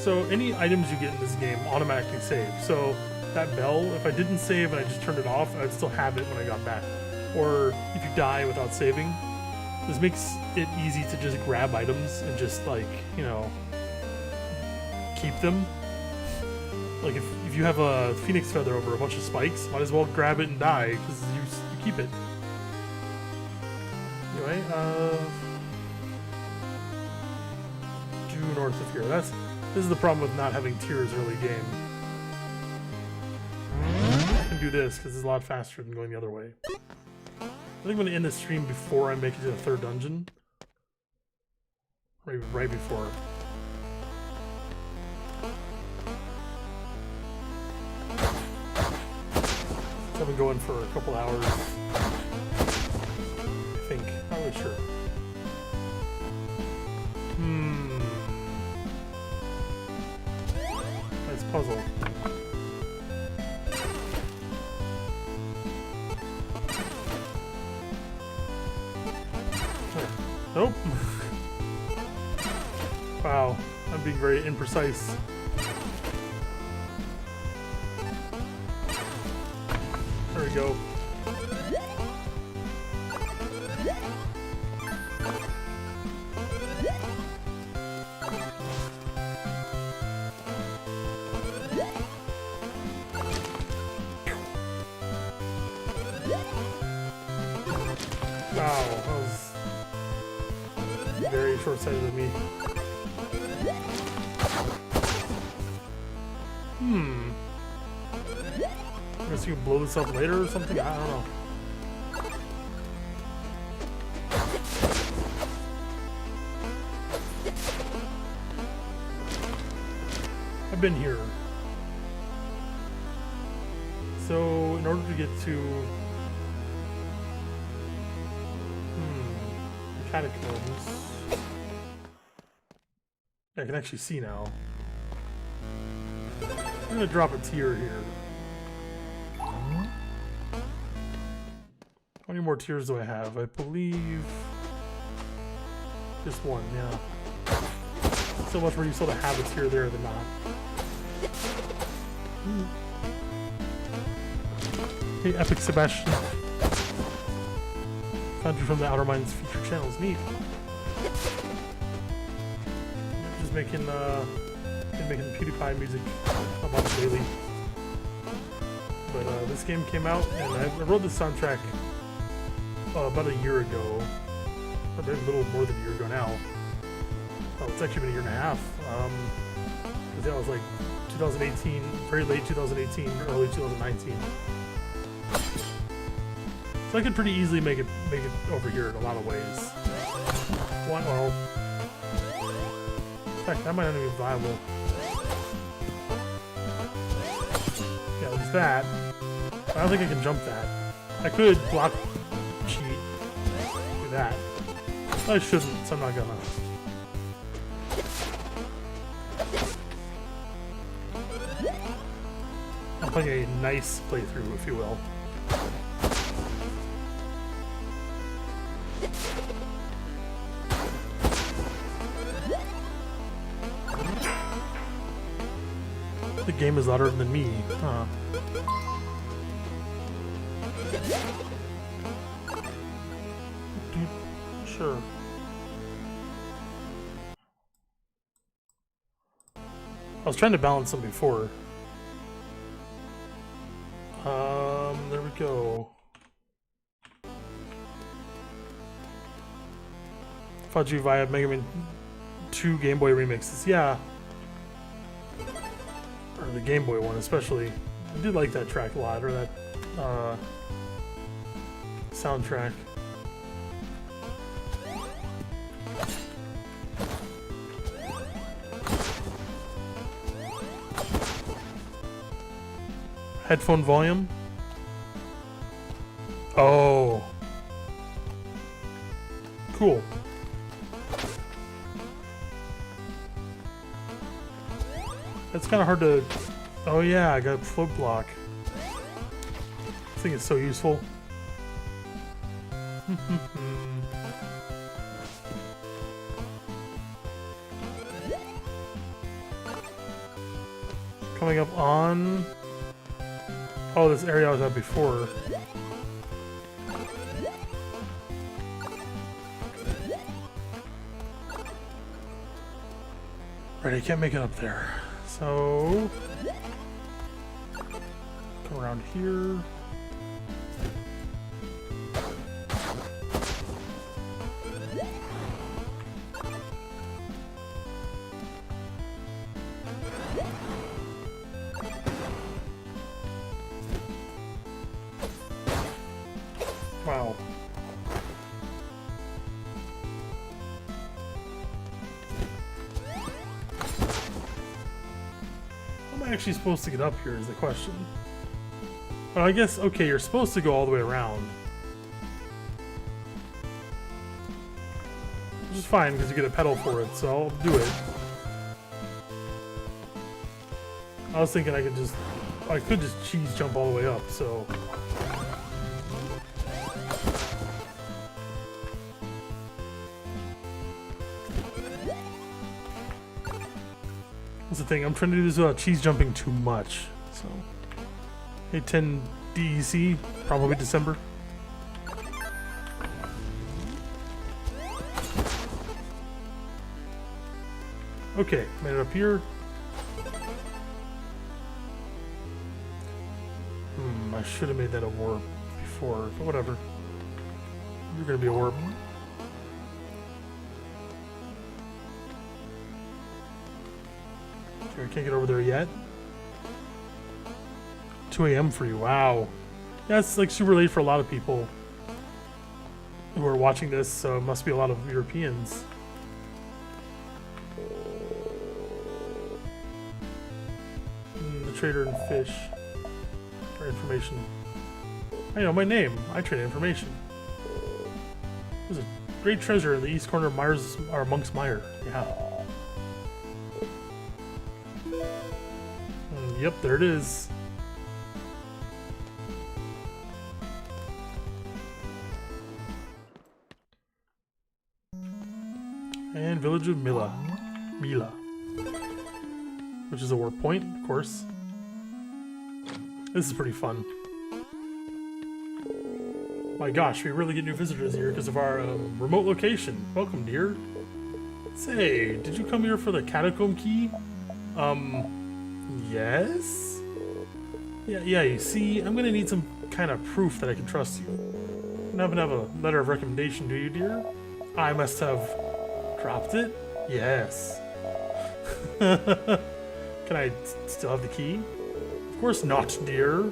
So any items you get in this game automatically save. So that bell, if I didn't save and I just turned it off, I'd still have it when I got back. Or if you die without saving, this makes it easy to just grab items and just like, you know, keep them. Like if you have a phoenix feather over a bunch of spikes, might as well grab it and die because you keep it. Anyway, due north of here. This is the problem with not having tiers early game. I can do this because it's a lot faster than going the other way. I think I'm going to end the stream before I make it to the third dungeon. Maybe right before. I've been going for a couple hours. I think. Not really sure. Nice puzzle. Nope. Wow, I'm being very imprecise. There we go. Wow, that was very short-sighted of me. I guess you can blow this up later or something? I don't know. I've been here. So, in order to get to the catacombs, I can actually see now. I'm gonna drop a tier here. How many more tiers do I have? I believe just one, yeah. So much more useful to have a tier there than not. Hey, Epic Sebastian. Found you from the Outer Minds feature channels. Neat. Just making PewDiePie music a bunch daily. But this game came out, and I wrote the soundtrack about a year ago, or maybe a little more than a year ago now. Oh, it's actually been a year and a half. Because that was like 2018, very late 2018, early 2019. So I could pretty easily make it over here in a lot of ways. Well, in fact, that might not even be viable. Yeah, there's that. I don't think I can jump that. I could block cheat. Do that. I shouldn't, so I'm not gonna. I'm playing a nice playthrough, if you will. The game is louder than me, huh? Sure. I was trying to balance them before. There we go. Fudgy via Mega Man 2 Game Boy remixes, yeah. Or the Game Boy one, especially. I did like that track a lot, or that soundtrack. Headphone volume. Oh. Cool. That's kind of hard to... Oh yeah, I got a float block. This thing is so useful. coming up on... Oh, this area I was at before. Right, I can't make it up there. So... come around here. Wow. How am I actually supposed to get up here is the question. Well, I guess, okay, you're supposed to go all the way around. Which is fine, because you get a pedal for it, so I'll do it. I was thinking I could just cheese jump all the way up, so... That's the thing, I'm trying to do this without cheese jumping too much, so... Hey, 10 DEC, probably December. Okay, made it up here. I should have made that a warp before, but whatever. You're gonna be a warp. Okay, I can't get over there yet. 2 a.m. for you, wow. Yeah, it's like super late for a lot of people who are watching this, so it must be a lot of Europeans. The trader and fish. For information. I know my name. I trade information. There's a great treasure in the east corner of Monk's Mire. Yeah. Yep, there it is. And village of Mila, which is a warp point, of course. This is pretty fun. My gosh, we really get new visitors here because of our remote location. Welcome, dear. Say, did you come here for the catacomb key? Yes? Yeah, you see, I'm gonna need some kind of proof that I can trust you. You don't have a letter of recommendation, do you, dear? I must have dropped it? Yes. Can I still have the key? Of course not, dear.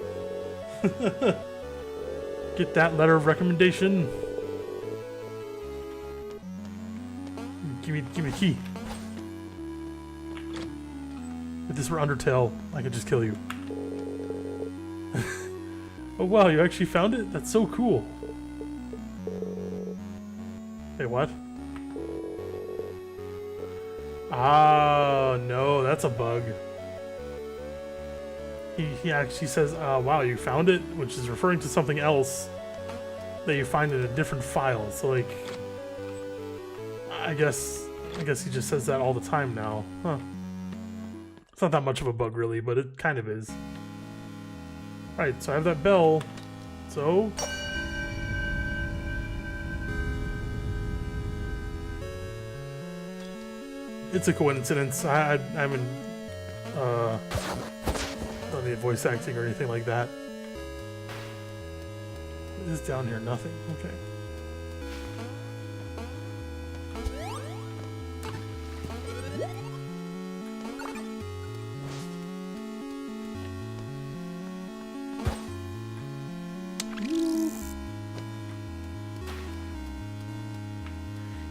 Get that letter of recommendation. Give me the key. If this were Undertale, I could just kill you. Oh wow, you actually found it? That's so cool. Hey, what? Ah, no, that's a bug. He actually says, wow, you found it, which is referring to something else that you find in a different file. So, like, I guess he just says that all the time now. Huh. It's not that much of a bug, really, but it kind of is. Alright, so I have that bell. So... it's a coincidence. I haven't done any voice acting or anything like that. What is down here? Nothing. Okay.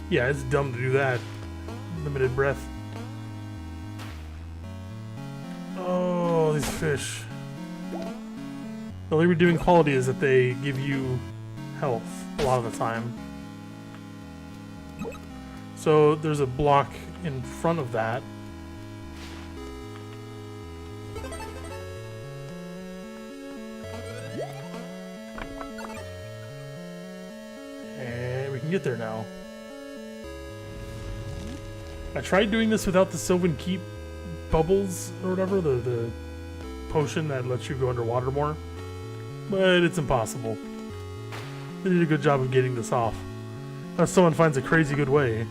Yeah, it's dumb to do that. Limited breath. Oh, these fish. The only redeeming quality is that they give you health a lot of the time. So there's a block in front of that. And we can get there now. I tried doing this without the Sylvan Keep bubbles or whatever, the potion that lets you go underwater more, but it's impossible. They did a good job of getting this off. Unless someone finds a crazy good way.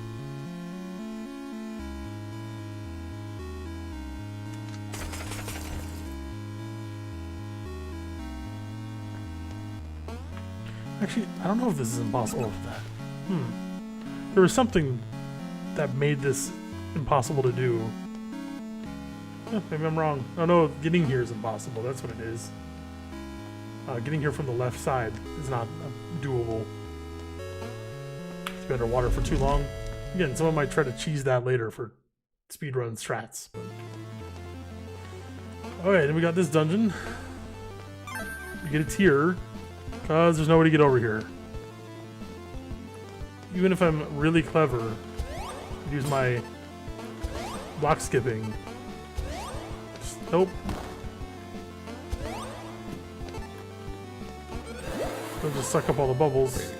Actually, I don't know if this is impossible with that. There was something that made this impossible to do. Maybe I'm wrong. Oh no, getting here is impossible. That's what it is. Getting here from the left side is not doable. It's been underwater for too long. Again, someone might try to cheese that later for speedrun strats. Alright, then we got this dungeon. We get a tier, because there's no way to get over here. Even if I'm really clever, I'd use my block skipping. Nope. They'll just suck up all the bubbles.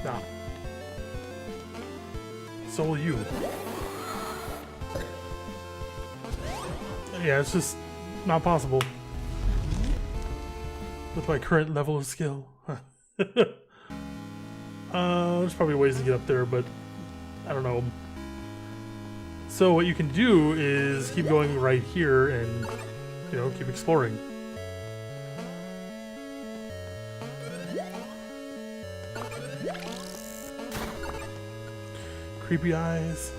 Nah. So will you. Yeah, it's just not possible. With my current level of skill. There's probably ways to get up there, but I don't know. So what you can do is keep going right here and, you know, keep exploring. Creepy eyes.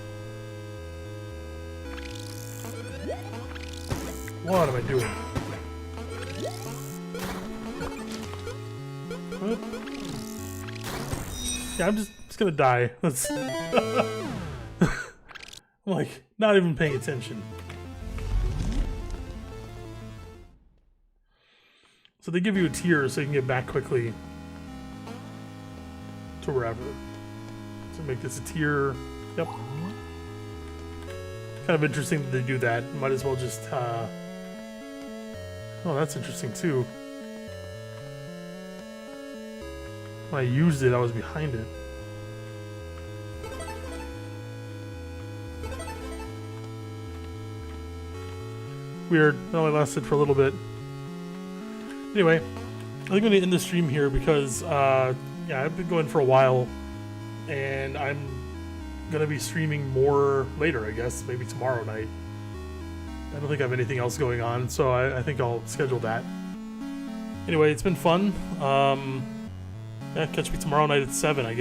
What am I doing? What? Yeah, I'm just gonna die. Let's. I'm like not even paying attention. So they give you a tier so you can get back quickly to wherever. So make this a tier. Yep. Kind of interesting that they do that. Might as well just. Oh, that's interesting too. When I used it, I was behind it. Weird. It only lasted for a little bit. Anyway, I think I'm going to end the stream here because, yeah, I've been going for a while, and I'm going to be streaming more later, I guess, maybe tomorrow night. I don't think I have anything else going on, so I think I'll schedule that. Anyway, it's been fun. Yeah, catch me tomorrow night at 7, I guess.